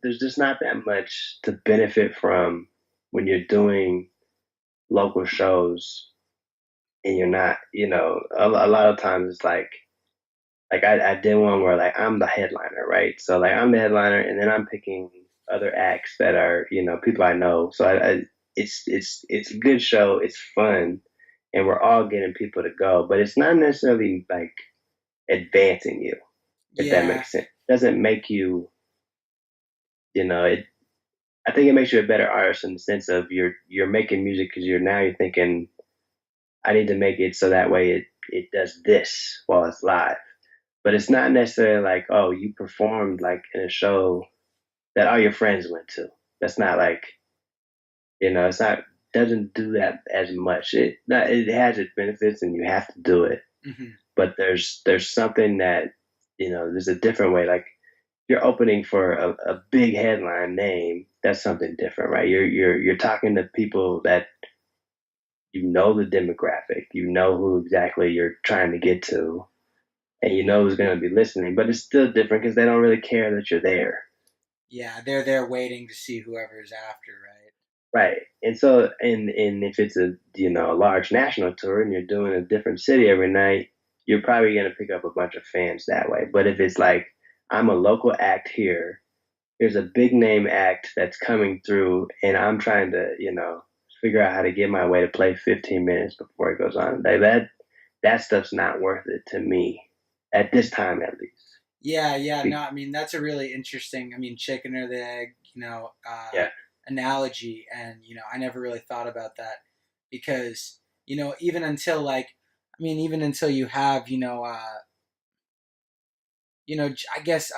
there's just not that much to benefit from when you're doing local shows and you're not, a lot of times it's like I did one where like I'm the headliner, right? So like I'm the headliner, and then I'm picking other acts that are people I know. So it's a good show. It's fun, and we're all getting people to go, but it's not necessarily like advancing you, if that
Yeah.
makes sense. It doesn't make you, it. I think it makes you a better artist in the sense of you're making music because you're thinking I need to make it so that way it does this while it's live. But it's not necessarily like, oh, you performed like in a show that all your friends went to. That's not like, it's not doesn't do that as much. It has its benefits and you have to do it.
Mm-hmm.
But there's something that there's a different way. Like you're opening for a big headline name. That's something different, right? You're talking to people that the demographic, who exactly you're trying to get to, and who's going to be listening. But it's still different because they don't really care that you're there.
Yeah, they're there waiting to see whoever's after, right?
Right. And so, and if it's a large national tour and you're doing a different city every night, you're probably going to pick up a bunch of fans that way. But if it's like, I'm a local act here, here's a big name act that's coming through, and I'm trying to, figure out how to get my way to play 15 minutes before it goes on. Like that stuff's not worth it to me at this time, at least.
Yeah. No, I mean, that's a really interesting, chicken or the egg,
Yeah.
analogy. And, I never really thought about that because, even until even until you have, I guess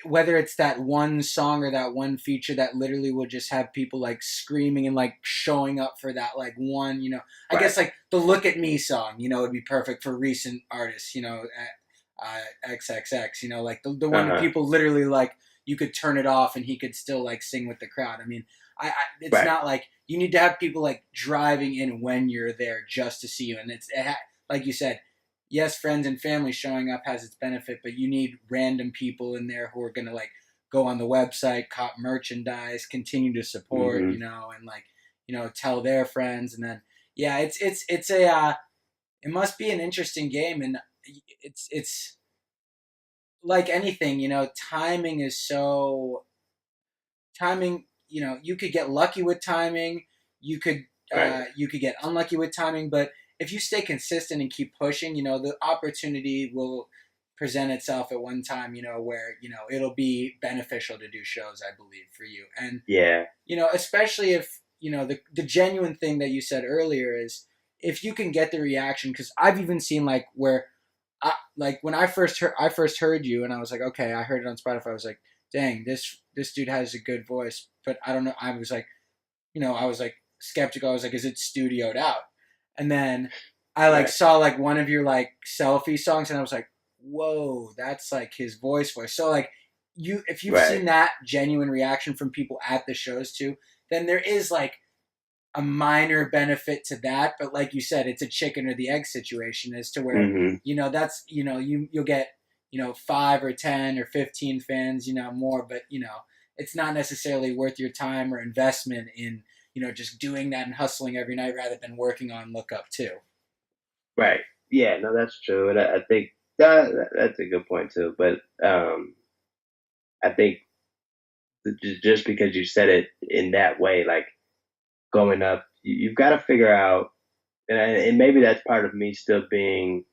whether it's that one song or that one feature that literally will just have people like screaming and like showing up for that like one, I guess like the "Look at Me" song, would be perfect for recent artists, XXX, like the one that people literally like you could turn it off and he could still like sing with the crowd. I mean, it's not like you need to have people like driving in when you're there just to see you, and like you said, yes, friends and family showing up has its benefit, but you need random people in there who are going to like go on the website, cop merchandise, continue to support,
Mm-hmm.
and like, tell their friends. And then, yeah, it's a, it must be an interesting game. And it's like anything, timing is so timing, you could get lucky with timing. You could, you could get unlucky with timing, but if you stay consistent and keep pushing, you know, the opportunity will present itself at one time, you know, where, you know, it'll be beneficial to do shows, I believe, for you. And,
Yeah.
you know, especially if, you know, the genuine thing that you said earlier is if you can get the reaction, because I've even seen like where, like when I first heard you and I was like, okay, I heard it on Spotify. I was like, dang, this dude has a good voice, but I don't know. I was like, you know, I was like skeptical. I was like, is it studioed out? And then I like saw like one of your like selfie songs, and I was like, whoa, that's like his voice. So like if you've seen that genuine reaction from people at the shows too, then there is like a minor benefit to that, but like you said, it's a chicken or the egg situation as to where, you know, that's, you know, you'll get, you know, 5 or 10 or 15 fans, you know, more, but you know, it's not necessarily worth your time or investment in, you know, just doing that and hustling every night rather than working on Look Up too.
Right. Yeah, no, that's true. And I think that's a good point too. But I think just because you said it in that way, like going up, you've got to figure out, and maybe that's part of me still being,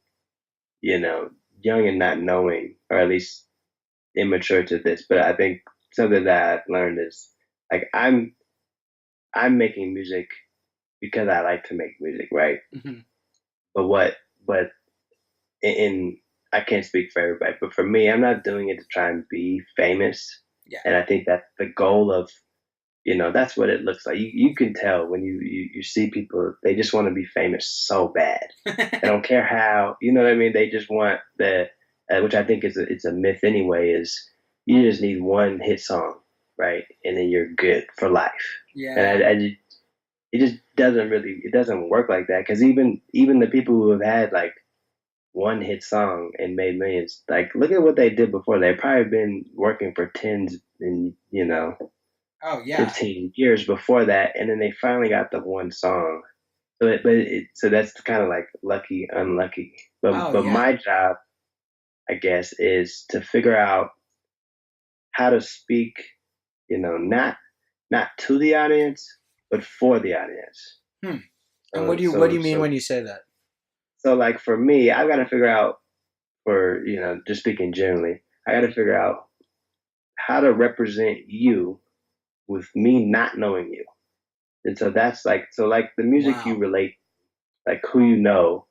you know, young and not knowing, or at least immature to this. But I think something that I've learned is like I'm making music because I like to make music, right?
Mm-hmm.
But in I can't speak for everybody, but for me, I'm not doing it to try and be famous.
Yeah.
And I think that's the goal of, you know, that's what it looks like. You can tell when you see people, they just want to be famous so bad. They don't care how, you know what I mean? They just want which I think it's a myth anyway, is you just need one hit song, right? And then you're good for life.
Yeah.
And it just it doesn't work like that. Cause even the people who have had like one hit song and made millions, like look at what they did before. They've probably been working for tens and, you know, 15 years before that, and then they finally got the one song. So that's kind of like lucky, unlucky. But my job, I guess, is to figure out how to speak, you know, not to the audience, but for the audience.
And what do you mean when you say that?
So like for me, I've got to figure out, for, you know, just speaking generally, I got to figure out how to represent you with me not knowing you. And so that's like the music you relate, like who you know,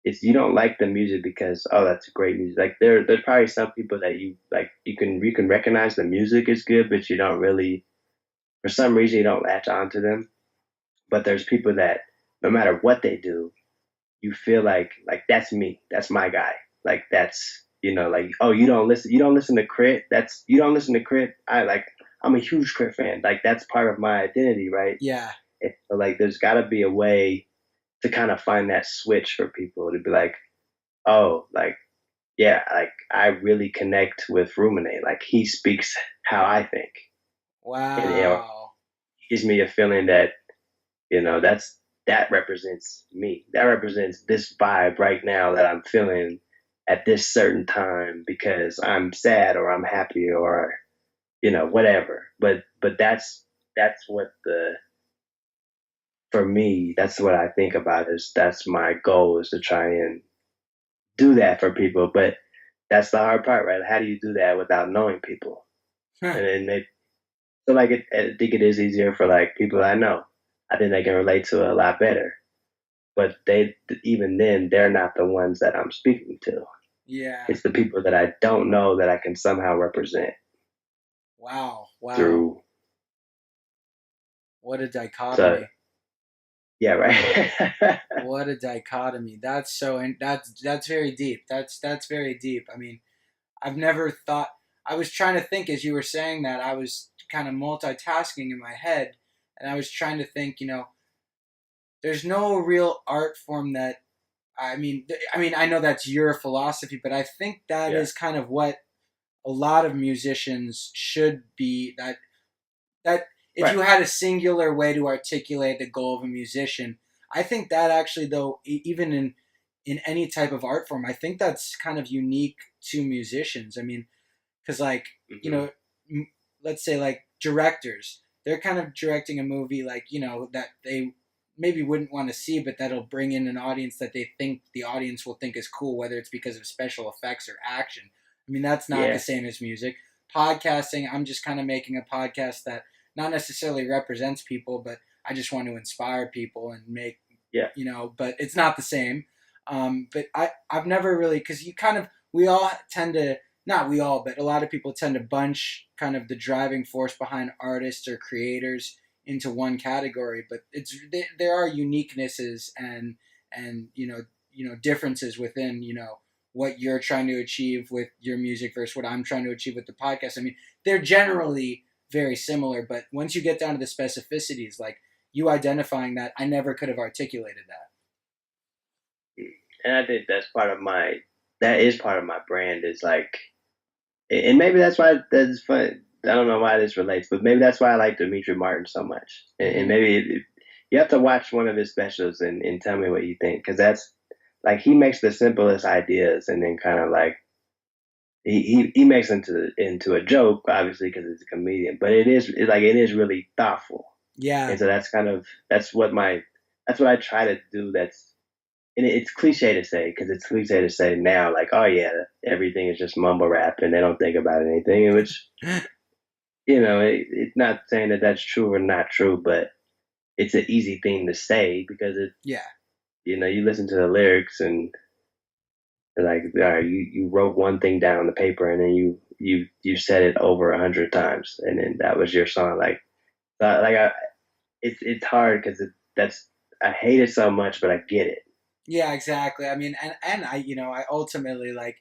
it's, you don't like the music because, oh, that's great music. Like there's probably some people that you like, you can recognize the music is good, but you don't really, for some reason, you don't latch onto them. But there's people that no matter what they do, you feel like that's me, that's my guy. Like that's, you know, like, oh, you don't listen to Crit. You don't listen to Crit. I'm a huge Crit fan. Like that's part of my identity, right?
Yeah.
So like there's got to be a way to kind of find that switch for people to be like, oh, like, yeah, like I really connect with Rumin8. Like he speaks how I think.
Wow.
And, you know, gives me a feeling that, you know, that represents me. That represents this vibe right now that I'm feeling at this certain time because I'm sad or I'm happy or, you know, whatever. But that's what for me, that's what I think about, is that's my goal, is to try and do that for people. But that's the hard part, right? How do you do that without knowing people? And then I think it is easier for like people I know. I think they can relate to it a lot better. But even then, they're not the ones that I'm speaking to.
Yeah.
It's the people that I don't know that I can somehow represent.
Wow.
Through.
What a dichotomy.
Yeah, right.
What a dichotomy. That's very deep. That's very deep. I mean, I've never thought, I was trying to think as you were saying that, I was kind of multitasking in my head, and I was trying to think, you know, there's no real art form that, I mean, I know that's your philosophy, but I think that is kind of what a lot of musicians should be, that if you had a singular way to articulate the goal of a musician, I think that actually, though, even in any type of art form, I think that's kind of unique to musicians. I mean, because like, you know, let's say like directors, they're kind of directing a movie like, you know, that they maybe wouldn't want to see, but that'll bring in an audience that they think the audience will think is cool, whether it's because of special effects or action. I mean, that's not the same as music. Podcasting, I'm just kind of making a podcast that not necessarily represents people, but I just want to inspire people and make, you know, but it's not the same. But I've never really, because we all tend to, not we all, but a lot of people tend to bunch kind of the driving force behind artists or creators into one category. But there are uniquenesses and differences within what you're trying to achieve with your music versus what I'm trying to achieve with the podcast. I mean, they're generally very similar, but once you get down to the specificities, like you identifying that, I never could have articulated that.
And I think that is part of my brand, is like, and maybe that's why that's fun. I don't know why this relates, but maybe that's why I like Demetri Martin so much. And maybe you have to watch one of his specials and tell me what you think, because that's like, he makes the simplest ideas and then kind of like he makes into a joke, obviously, because it's a comedian, but it is really thoughtful.
Yeah.
And so that's what I try to do. And it's cliche to say, because it's cliche to say now, like, oh yeah, everything is just mumble rap and they don't think about anything, which, it's not saying that that's true or not true, but it's an easy thing to say because you listen to the lyrics and like, all right, you wrote one thing down on the paper and then you said it over 100 times and then that was your song. It's hard because I hate it so much, but I get it.
Yeah, exactly. I mean, and I ultimately, like,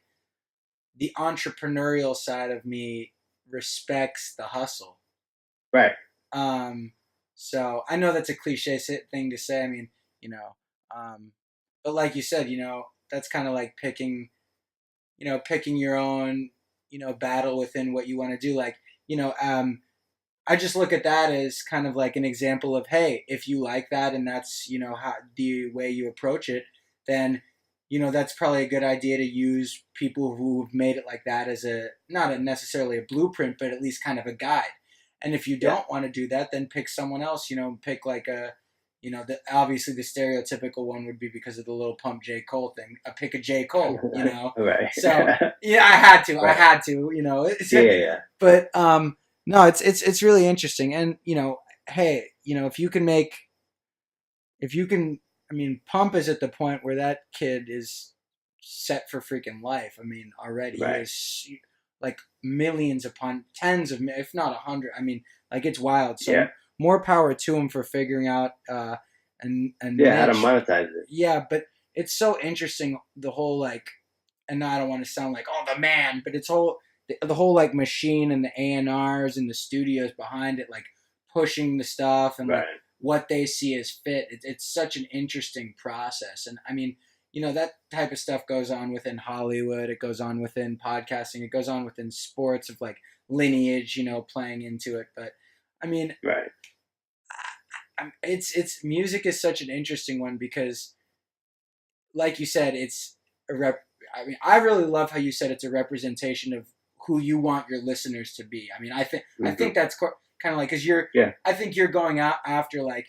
the entrepreneurial side of me respects the hustle.
Right.
So I know that's a cliche thing to say. I mean, but like you said, that's kind of like picking your own, battle within what you want to do. Like, I just look at that as kind of like an example of, hey, if you like that and that's, how the way you approach it, then, that's probably a good idea to use people who've made it like that as not necessarily a blueprint, but at least kind of a guide. And if you don't want to do that, then pick someone else, pick like obviously the stereotypical one would be because of the Lil Pump J. Cole thing. Pick a J. Cole,
Right.
So, yeah, I had to,
Yeah.
But, no, it's really interesting. And, hey, I mean, Pump is at the point where that kid is set for freaking life. I mean, already.
Right.
There's like millions upon tens of, if not 100. I mean, like, it's wild. So more power to him for figuring out and
how to monetize it.
Yeah, but it's so interesting, the whole, like, and I don't want to sound like, oh, the man, but it's the whole like machine and the A&Rs and the studios behind it, like pushing the stuff and like what they see as fit. It's such an interesting process. And I mean, that type of stuff goes on within Hollywood. It goes on within podcasting. It goes on within sports of like lineage, playing into it. But I mean, it's music is such an interesting one because, like you said, it's I mean, I really love how you said it's a representation of who you want your listeners to be. I mean, I think that's kind of like, because I think you're going out after, like,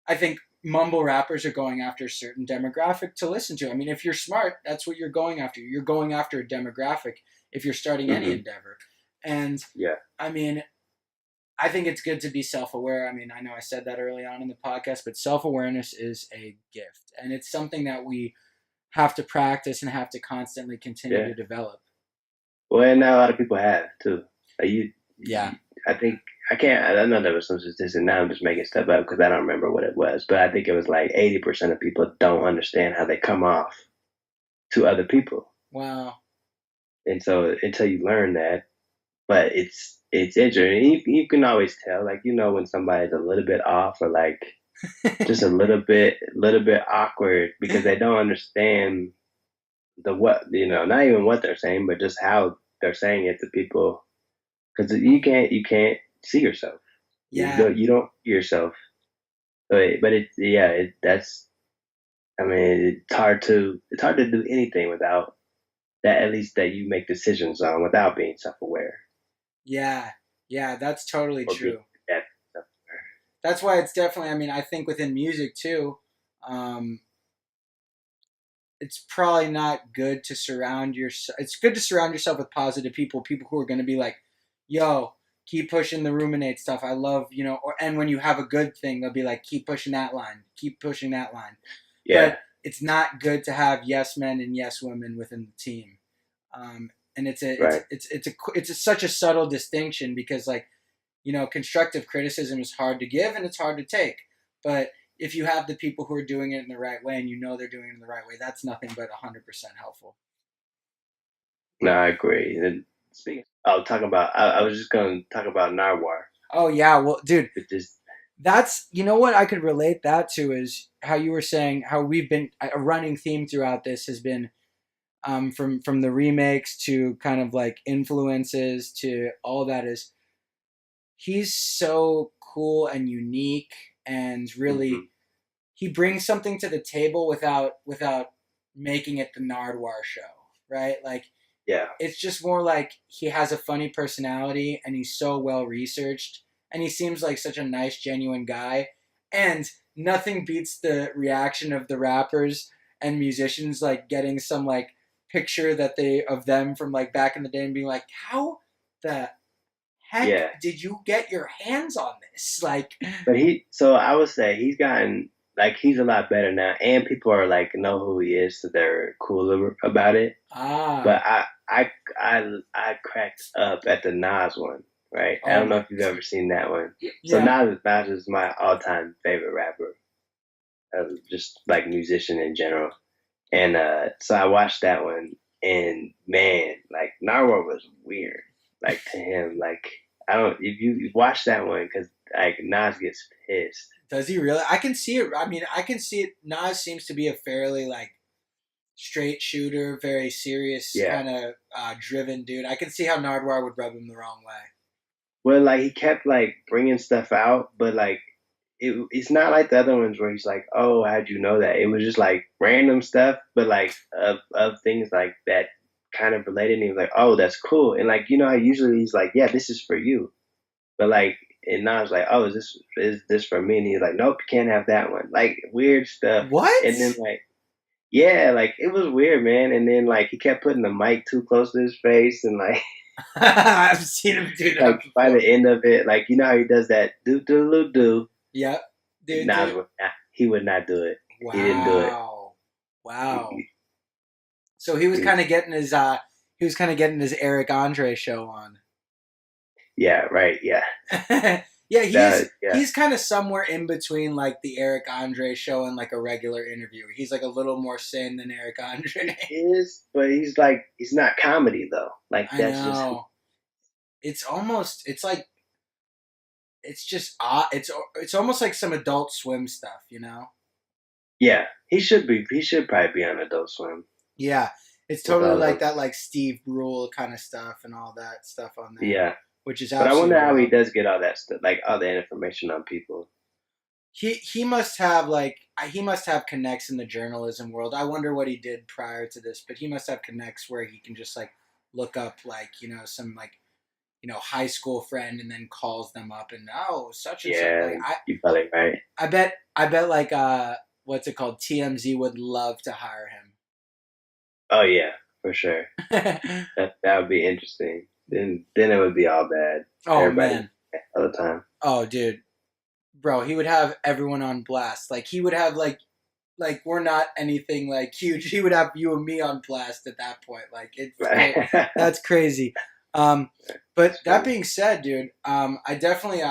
I think mumble rappers are going after a certain demographic to listen to. I mean, if you're smart, that's what you're going after. You're going after a demographic if you're starting any endeavor. And I mean, I think it's good to be self-aware. I mean, I know I said that early on in the podcast, but self-awareness is a gift. And it's something that we have to practice and have to constantly continue to develop.
Well, and now a lot of people have too. Like I know there was some statistic. Now I'm just making stuff up because I don't remember what it was, but I think it was like 80% of people don't understand how they come off to other people.
Wow.
And so until you learn that, but it's interesting. You can always tell, like, when somebody's a little bit off or like just a little bit awkward because they don't understand not even what they're saying, but just how they're saying it to people. Because you can't see yourself.
Yeah.
You don't see yourself. But it's hard to do anything without that, at least that you make decisions on, without being self-aware.
Yeah, that's totally true. that's why it's definitely. I mean, I think within music too, it's probably not good to surround yourself. It's good to surround yourself with positive people who are going to be like, "Yo, keep pushing the Rumin8 stuff. I love, and when you have a good thing, they'll be like, keep pushing that line, keep pushing that line."
Yeah.
But it's not good to have yes men and yes women within the team. And it's such a subtle distinction because like, constructive criticism is hard to give and it's hard to take. But if you have the people who are doing it in the right way and they're doing it in the right way, that's nothing but 100% helpful.
No, I agree. And speaking, I was just going to talk about Narwhal.
Oh yeah, well, dude,
Just,
that's what I could relate that to is how you were saying how we've been a running theme throughout this has been from the remakes to kind of like influences to all that is he's so cool and unique and really he brings something to the table without making it the Nardwuar show, right? Like
yeah,
it's just more like he has a funny personality and he's so well researched and he seems like such a nice genuine guy and nothing beats the reaction of the rappers and musicians like getting some like picture of them from like back in the day and being like, how the heck did you get your hands on this? Like,
but so I would say he's gotten like he's a lot better now, and people are like know who he is, so they're cooler about it. But I cracked up at the Nas one, right? I don't know if you've ever seen that one. Yeah. So Nas is my all-time favorite rapper, just like musician in general. And so I watched that one, and man, like Narwhal was weird. Like to him, like I don't. If you watch that one, because like Nas gets pissed.
Does he really? I can see it. I mean, I can see it. Nas seems to be a fairly like straight shooter, very serious kind of driven dude. I can see how Nardwuar would rub him the wrong way.
Well, like he kept like bringing stuff out, but like it's not like the other ones where he's like, "Oh, how'd you know that?" It was just like random stuff, but like of things like that kind of related. And he was like, "Oh, that's cool." And like how usually he's like, "Yeah, this is for you," but like and now it's like, "Oh, is this for me?" And he's like, "Nope, you can't have that one." Like weird stuff.
What?
And then like. Yeah, like it was weird, man. And then like he kept putting the mic too close to his face, and like
I've seen him do that.
Like by the end of it, like how he does that do.
Yep.
He would not do it.
Wow.
He didn't do it.
Wow. So he was kind of getting his Eric Andre show on.
Yeah. Right. Yeah.
Yeah, he's kind of somewhere in between like the Eric Andre show and like a regular interview. He's like a little more sane than Eric Andre.
He is, but he's not comedy though. Like that's just.
It's like it's just odd. It's almost like some Adult Swim stuff,
Yeah, he should probably be on Adult Swim.
Yeah, it's totally like that, like Steve Brule kind of stuff and all that stuff on there.
Yeah.
Which is
but I wonder how he does get all that stuff, like all the information on people.
He must have connects in the journalism world. I wonder what he did prior to this, but he must have connects where he can just like look up like some like high school friend and then calls them up and such and such. Like,
you're probably right.
I bet like what's it called? TMZ would love to hire him.
Oh yeah, for sure. that would be interesting. Then it would be all bad.
Oh,
everybody,
man.
All the time.
Oh, dude. Bro, he would have everyone on blast. Like, he would have, like we're not anything, like, huge. He would have you and me on blast at that point. Like, that's crazy. But that being said, dude, I definitely,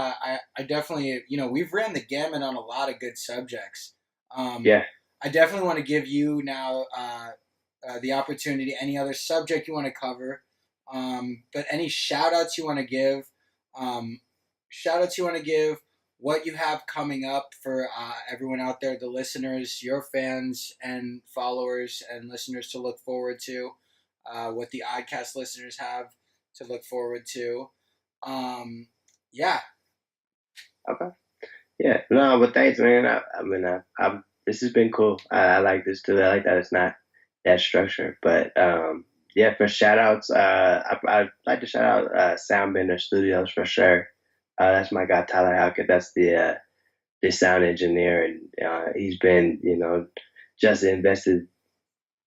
we've ran the gamut on a lot of good subjects.
Yeah.
I definitely want to give you now the opportunity, any other subject you want to cover. But any shout outs you want to give, what you have coming up for everyone out there, the listeners, your fans and followers and listeners to look forward to, what the ODDCAST listeners have to look forward to. Yeah.
Okay. Yeah. No, but thanks, man. This has been cool. I like this too. I like that it's not that structured, but, yeah, for shout outs, I'd like to shout out Soundbender Studios for sure. That's my guy Tyler Halkett. That's the this sound engineer, and he's been, just invested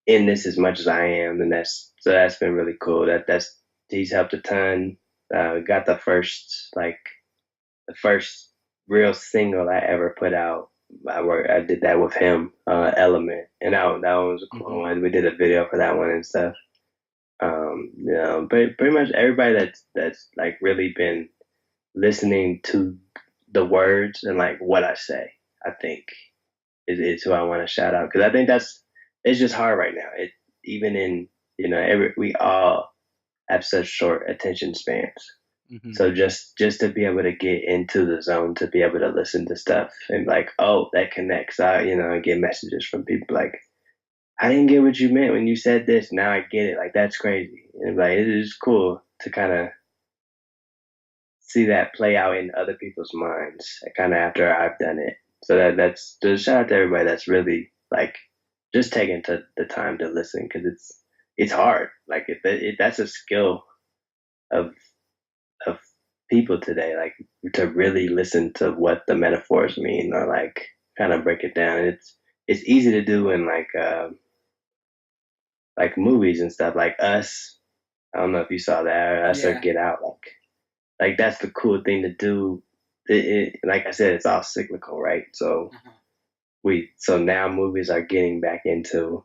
in this as much as I am, and that's been really cool. That's he's helped a ton. Got the first real single I ever put out. I did that with him, Element, and that one was a cool one. We did a video for that one and stuff. But pretty much everybody that's like really been listening to the words and like what I say, I think is who I want to shout out, because I think it's just hard right now. It even in we all have such short attention spans. So just to be able to get into the zone, to be able to listen to stuff and like, oh, that connects. I get messages from people like, I didn't get what you meant when you said this. Now I get it. Like, that's crazy. And like, it is cool to kind of see that play out in other people's minds kind of after I've done it. So that's just shout out to everybody that's really like just taking the time to listen, because it's hard. Like that's a skill of people today, like to really listen to what the metaphors mean, or like kind of break it down. It's easy to do in like movies and stuff, like Us. I don't know if you saw that, or Us, or Get Out. Like that's the cool thing to do. Like I said, it's all cyclical, right? So so now movies are getting back into,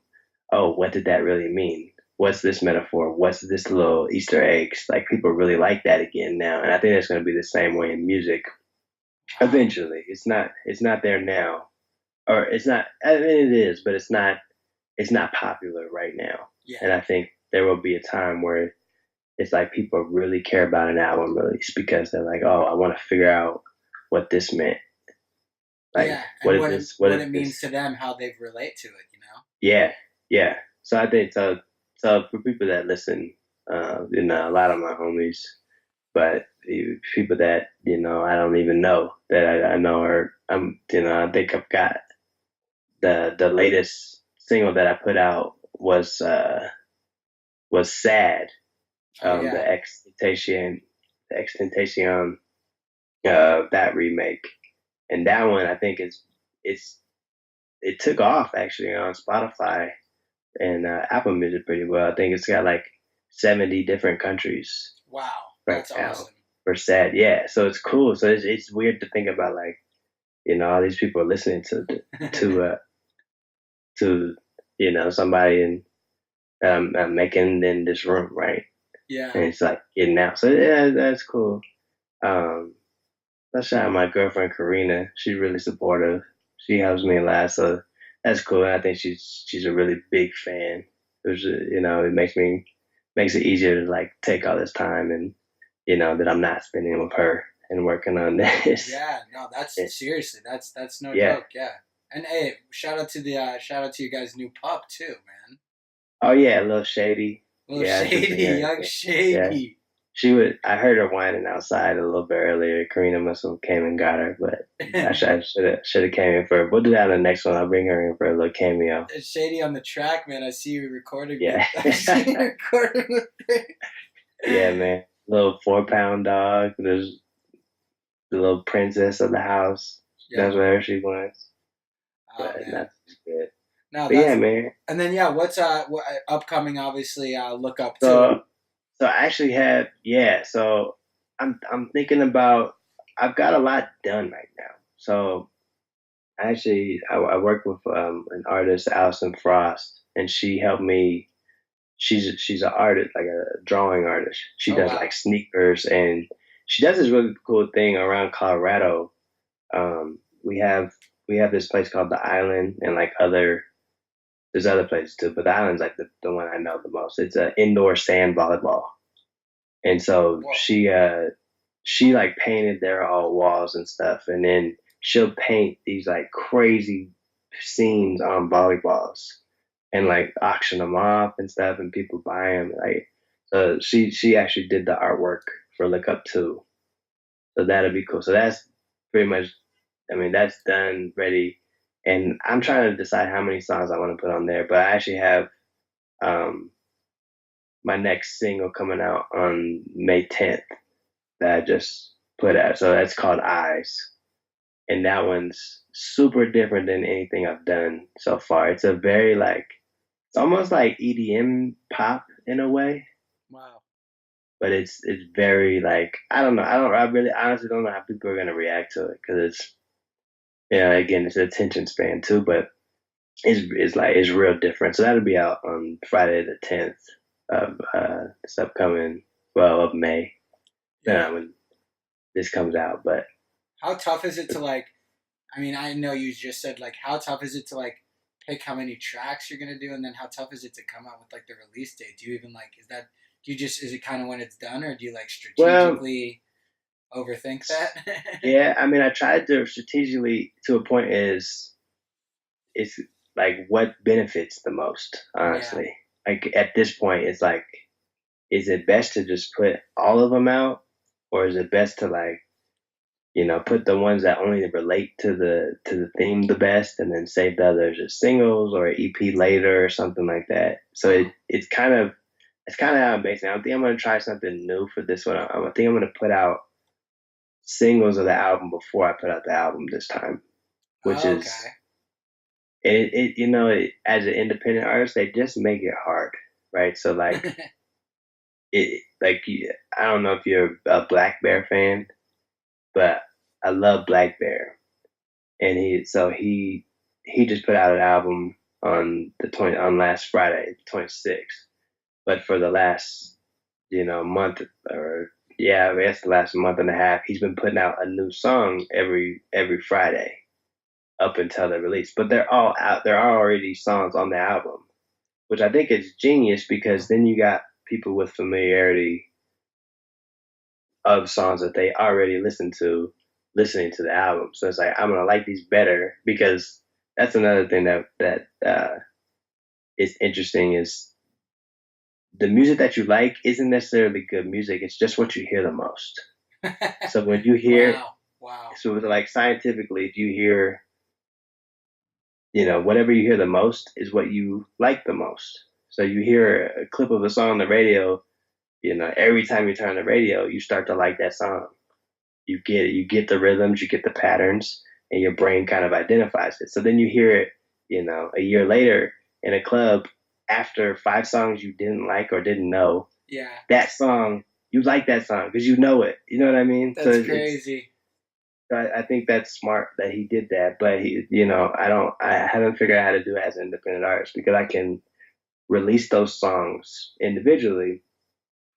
oh, what did that really mean? What's this metaphor? What's this little Easter eggs? Like, people really like that again now, and I think it's going to be the same way in music. Eventually, it's not there now, or it's not. I mean, it is, but it's not popular right now. Yeah. And I think there will be a time where it's like people really care about an album release because they're like, oh, I want to figure out what this meant.
Like, what it means to them, how they relate to it,
Yeah. So I think so for people that listen, a lot of my homies, but people that I don't even know that I know, or I think I've got the latest single that I put out was Sad. The Extentation, that remake, and that one I think it took off actually on Spotify and Apple Music pretty well. I think it's got like 70 different countries.
Wow, that's awesome.
For Sad, yeah. So it's cool. So it's weird to think about, like, all these people are listening to somebody that I'm making in this room, right?
Yeah.
And it's like getting out. So yeah, that's cool. I shout out my girlfriend Karina. She's really supportive. She helps me a lot, so that's cool. And I think she's a really big fan. It makes it easier to like take all this time, and that I'm not spending with her and working on this.
Yeah, no, seriously, that's no joke. Yeah. And hey, shout out to you guys' new pup too, man.
Oh yeah, a little Shady.
Young Shady.
Yeah. I heard her whining outside a little bit earlier. Karina must have came and got her, but I should have came in for her. We'll do that on the next one. I'll bring her in for a little cameo.
It's Shady on the track, man. I see you recording.
Yeah.
I see you recording with me.
Yeah, man. Little 4-pound dog. There's the little princess of the house. Yeah. That's whatever she wants.
Oh, man.
That's good.
No,
yeah, man.
And then what's what upcoming? Obviously, look up
to. So I actually have So I'm thinking about. I've got a lot done right now. So actually, I work with an artist, Allison Frost, and she helped me. She's an artist, like a drawing artist. She does like sneakers, and she does this really cool thing around Colorado. We have this place called the Island, and like there's other places too, but the Island's like the one I know the most. It's an indoor sand volleyball, and so she like painted their all walls and stuff, and then she'll paint these like crazy scenes on volleyballs and like auction them off and stuff, and people buy them. Like, so she actually did the artwork for Look Up too, so that'll be cool. So that's pretty much. I mean, that's done, ready. And I'm trying to decide how many songs I want to put on there. But I actually have my next single coming out on May 10th that I just put out. So that's called Eyes. and that one's super different than anything I've done so far. It's a very like, it's almost like EDM pop in a way.
Wow.
But it's very like, I don't know. I really honestly don't know how people are gonna react to it because it's, again, it's attention span too, but it's real different. So that'll be out on Friday the 10th of this upcoming, of May.
Yeah.
When this comes out. But
how tough is it to like? I mean, I know you just said like, how tough is it to like pick how many tracks you're gonna do, and then how tough is it to come out with like the release date? Do you even like, is it kind of when it's done, or do you like strategically overthink that?
Yeah, I mean, I tried to strategically to a point it's like what benefits the most, honestly. Yeah. Like at this point, it's like, is it best to just put all of them out, or is it best to like, put the ones that only relate to the theme the best, and then save the others as singles or an EP later or something like that. So it's kind of how I'm basing it. I think I'm gonna try something new for this one. I think I'm gonna put out singles of the album before I put out the album this time, which is as an independent artist, they just make it hard, right? So like I don't know if you're a Black Bear fan, but I love Black Bear, and he just put out an album on last Friday, 26th. But for the last month, or I guess the last month and a half, he's been putting out a new song every Friday up until the release. But they're all out. There are already songs on the album, which I think is genius because then you got people with familiarity of songs that they already listening to the album. So it's like, I'm gonna like these better, because that's another thing that is interesting, is the music that you like isn't necessarily good music. It's just what you hear the most. So when you hear,
wow.
So like scientifically, if you hear, whatever you hear the most is what you like the most. So you hear a clip of a song on the radio, every time you turn on the radio, you start to like that song. You get the rhythms, you get the patterns, and your brain kind of identifies it. So then you hear it, a year later in a club, after 5 songs you didn't like or didn't know.
Yeah.
That song, you like that song because you know it. You know what I mean?
That's crazy.
I think that's smart that he did that, but I haven't figured out how to do it as an independent artist, because I can release those songs individually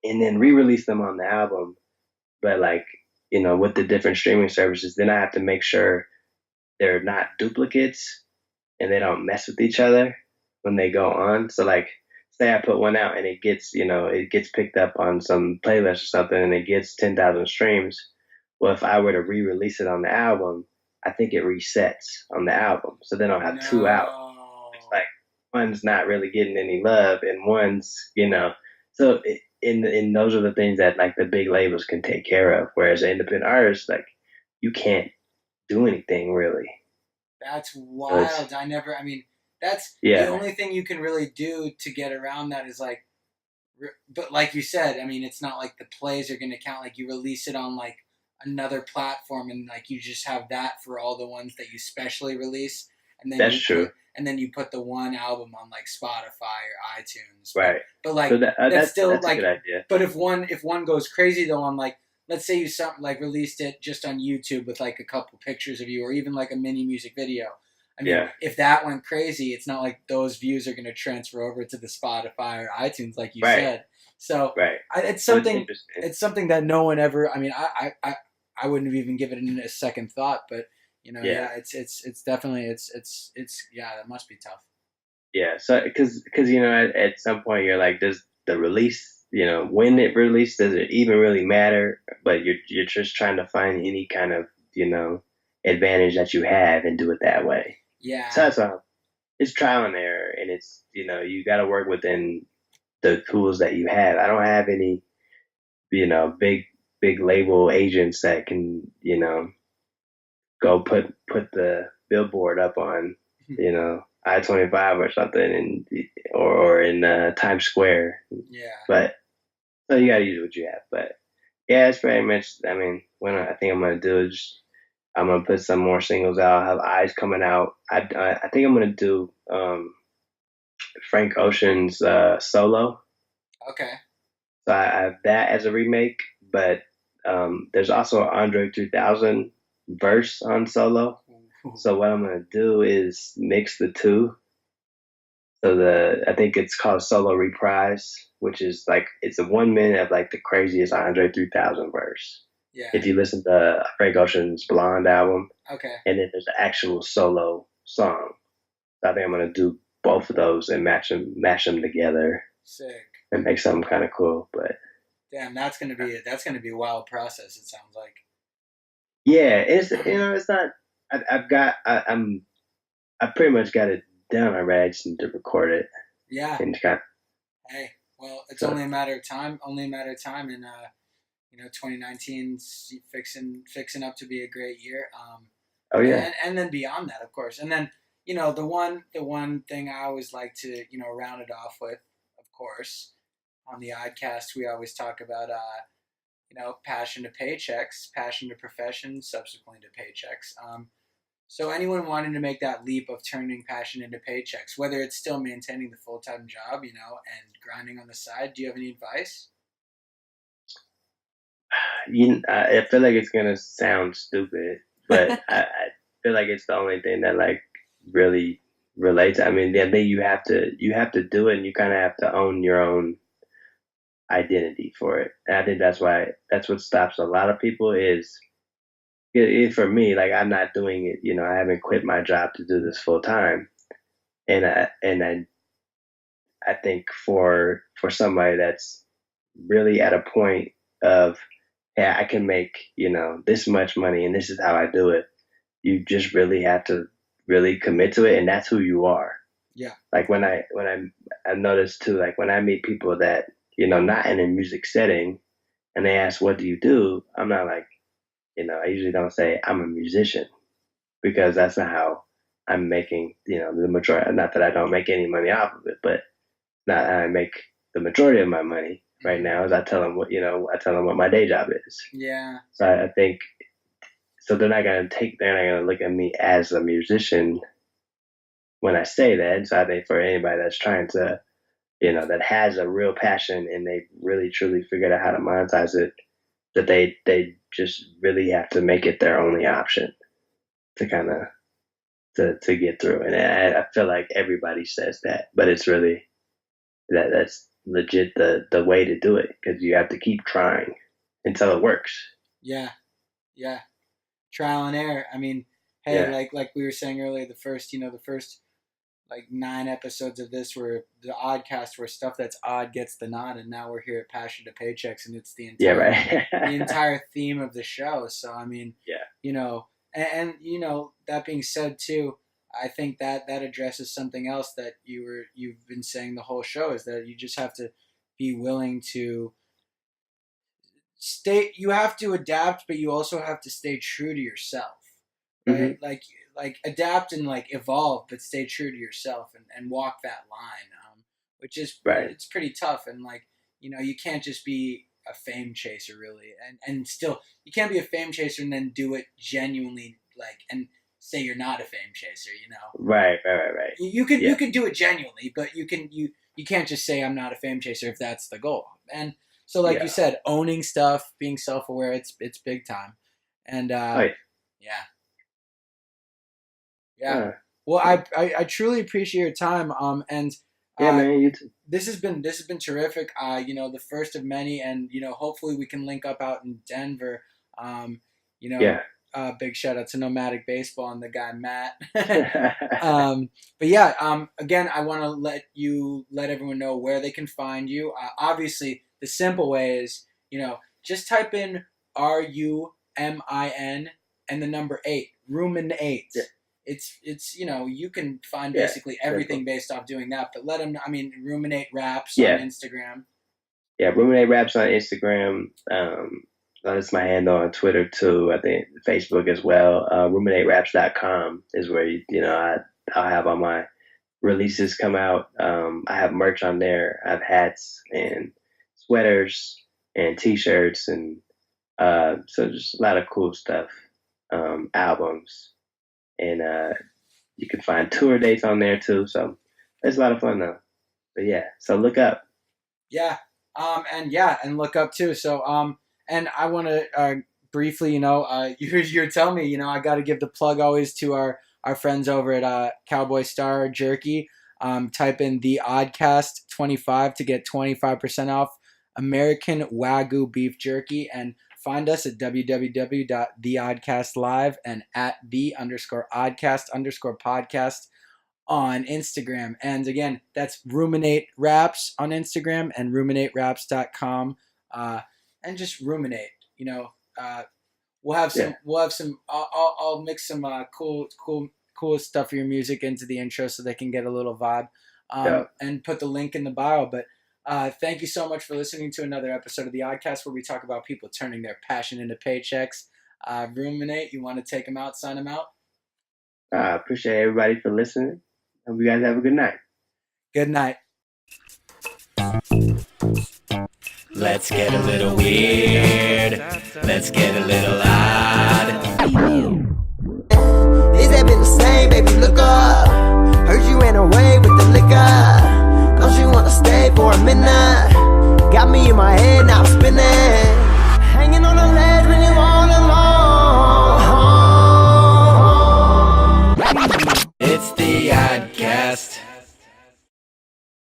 and then re-release them on the album. But like, with the different streaming services, then I have to make sure they're not duplicates and they don't mess with each other when they go on. So like, say I put one out and it gets picked up on some playlist or something and it gets 10,000 streams. Well, if I were to re-release it on the album, I think it resets on the album. So then I'll have 2 out. It's like one's not really getting any love and one's, so and those are the things that like the big labels can take care of. Whereas an independent artist, like, you can't do anything really.
That's wild. That's the only thing you can really do to get around that is like, but like you said, I mean, it's not like the plays are going to count. Like, you release it on like another platform and like you just have that for all the ones that you specially release. And then
that's true.
And then you put the one album on like Spotify or iTunes.
Right.
But like,
so
that's still
like
a good
idea.
But if one goes crazy though on like, let's say you released it just on YouTube with like a couple pictures of you, or even like a mini music video. I mean, if that went crazy, it's not like those views are going to transfer over to the Spotify or iTunes, like you said. So it's something. It's something that no one ever. I mean, I wouldn't have even given it a second thought, but it's definitely that must be tough.
Yeah, so because at some point you're like, does the release, when it released, does it even really matter? But you're just trying to find any kind of advantage that you have and do it that way.
Yeah.
So it's trial and error, and it's you got to work within the tools that you have. I don't have any big label agents that can go put the billboard up on I-25 or something, or in Times Square.
Yeah.
But so you got to use what you have. But yeah, it's very much. I mean, I think I'm gonna do is I'm gonna put some more singles out. I have Eyes coming out. I think I'm gonna do Frank Ocean's solo.
Okay.
So I have that as a remake, but there's also an Andre 3000 verse on solo. So what I'm gonna do is mix the two. So I think it's called Solo Reprise, which is like it's a 1 minute of like the craziest Andre 3000 verse.
Yeah.
If you listen to Frank Ocean's Blonde album,
okay,
and then there's an actual solo song. So I think I'm gonna do both of those and mash them together.
Sick.
And make something kind of cool. But
damn, that's gonna be a wild process. It sounds like.
Yeah, it's not. I pretty much got it done already. I just need to record it.
Yeah.
And
hey, well, it's only a matter of time. Only a matter of time, and 2019's fixing up to be a great year.
Oh yeah.
And then beyond that, of course, and then the one thing I always like to round it off with, of course, on the ODDCAST we always talk about passion to paychecks, passion to profession, subsequently to paychecks. So anyone wanting to make that leap of turning passion into paychecks, whether it's still maintaining the full-time job, and grinding on the side, do you have any advice?
I feel like it's gonna sound stupid, but I feel like it's the only thing that like really relates. I mean, I think you have to do it, and you kind of have to own your own identity for it. And I think that's what stops a lot of people is. For me, like I'm not doing it. I haven't quit my job to do this full time, and I think for somebody that's really at a point of, yeah, I can make this much money, and this is how I do it. You just really have to really commit to it, and that's who you are.
Yeah.
Like when I noticed too, like when I meet people that not in a music setting, and they ask, "What do you do?" I'm not like. I usually don't say I'm a musician because that's not how I'm making, the majority. Not that I don't make any money off of it, but not how I make the majority of my money right now. Is I tell them what my day job is.
Yeah.
So I think so they're not gonna look at me as a musician when I say that. So I think for anybody that's trying to, that has a real passion and they really truly figured out how to monetize it, that they just really have to make it their only option to kind of to get through. And I feel like everybody says that, but it's really that's legit the way to do it because you have to keep trying until it works.
Yeah, trial and error. I mean, hey, like we were saying earlier, the first like 9 episodes of this were the ODDCAST, where stuff that's odd gets the nod, and now we're here at Passion to Paychecks, and it's the entire the entire theme of the show. So I mean, and that being said too, I think that addresses something else that you've been saying the whole show, is that you just have to be willing to stay. You have to adapt, but you also have to stay true to yourself, right? Mm-hmm. Like adapt and like evolve, but stay true to yourself and walk that line, which is it's pretty tough. And like you can't just be a fame chaser really, and still you can't be a fame chaser and then do it genuinely, like, and say you're not a fame chaser.
Right.
You could do it genuinely, but you can't just say I'm not a fame chaser if that's the goal. And so like you said, owning stuff, being self-aware, it's big time. And Yeah. Well, I truly appreciate your time. And
man, you too.
This has been terrific. The first of many, and hopefully we can link up out in Denver. Big shout out to Nomadic Baseball and the guy Matt. But yeah, again, I want to let everyone know where they can find you. Obviously, the simple way is just type in RUMIN and the number 8, Rumin8. Yeah. It's you can find basically everything based off doing that, but let them. I mean, Rumin8 Raps on Instagram. Yeah,
Rumin8 Raps on Instagram. That's my handle on Twitter too. I think Facebook as well. Rumin8raps.com is where I'll have all my releases come out. I have merch on there. I have hats and sweaters and T-shirts and so just a lot of cool stuff. albums, and you can find tour dates on there too. So it's a lot of fun though. But yeah, so look up.
Yeah. And look up too. So and I want to briefly, you're telling me, I got to give the plug always to our friends over at Cowboy Star Jerky. Type in the ODDCAST 25 to get 25% off American Wagyu beef jerky, and find us at www.theoddcastlive and at _oddcast_podcast on Instagram. And again, that's Rumin8 Raps on Instagram and rumin8raps.com. And just ruminate, we'll have some, I'll mix some cool stuff for your music into the intro so they can get a little vibe, and put the link in the bio. But thank you so much for listening to another episode of the ODDCAST, where we talk about people turning their passion into paychecks. Rumin8, you want to take them out, sign them out?
I appreciate everybody for listening. Hope you guys have a good night.
Good night.
Let's get a little weird. Let's get a little odd.
These ain't been the same, baby, look up. Heard you ran away with the liquor. Don't you wanna stay for a minute? Got me in my head, now I'm spinning.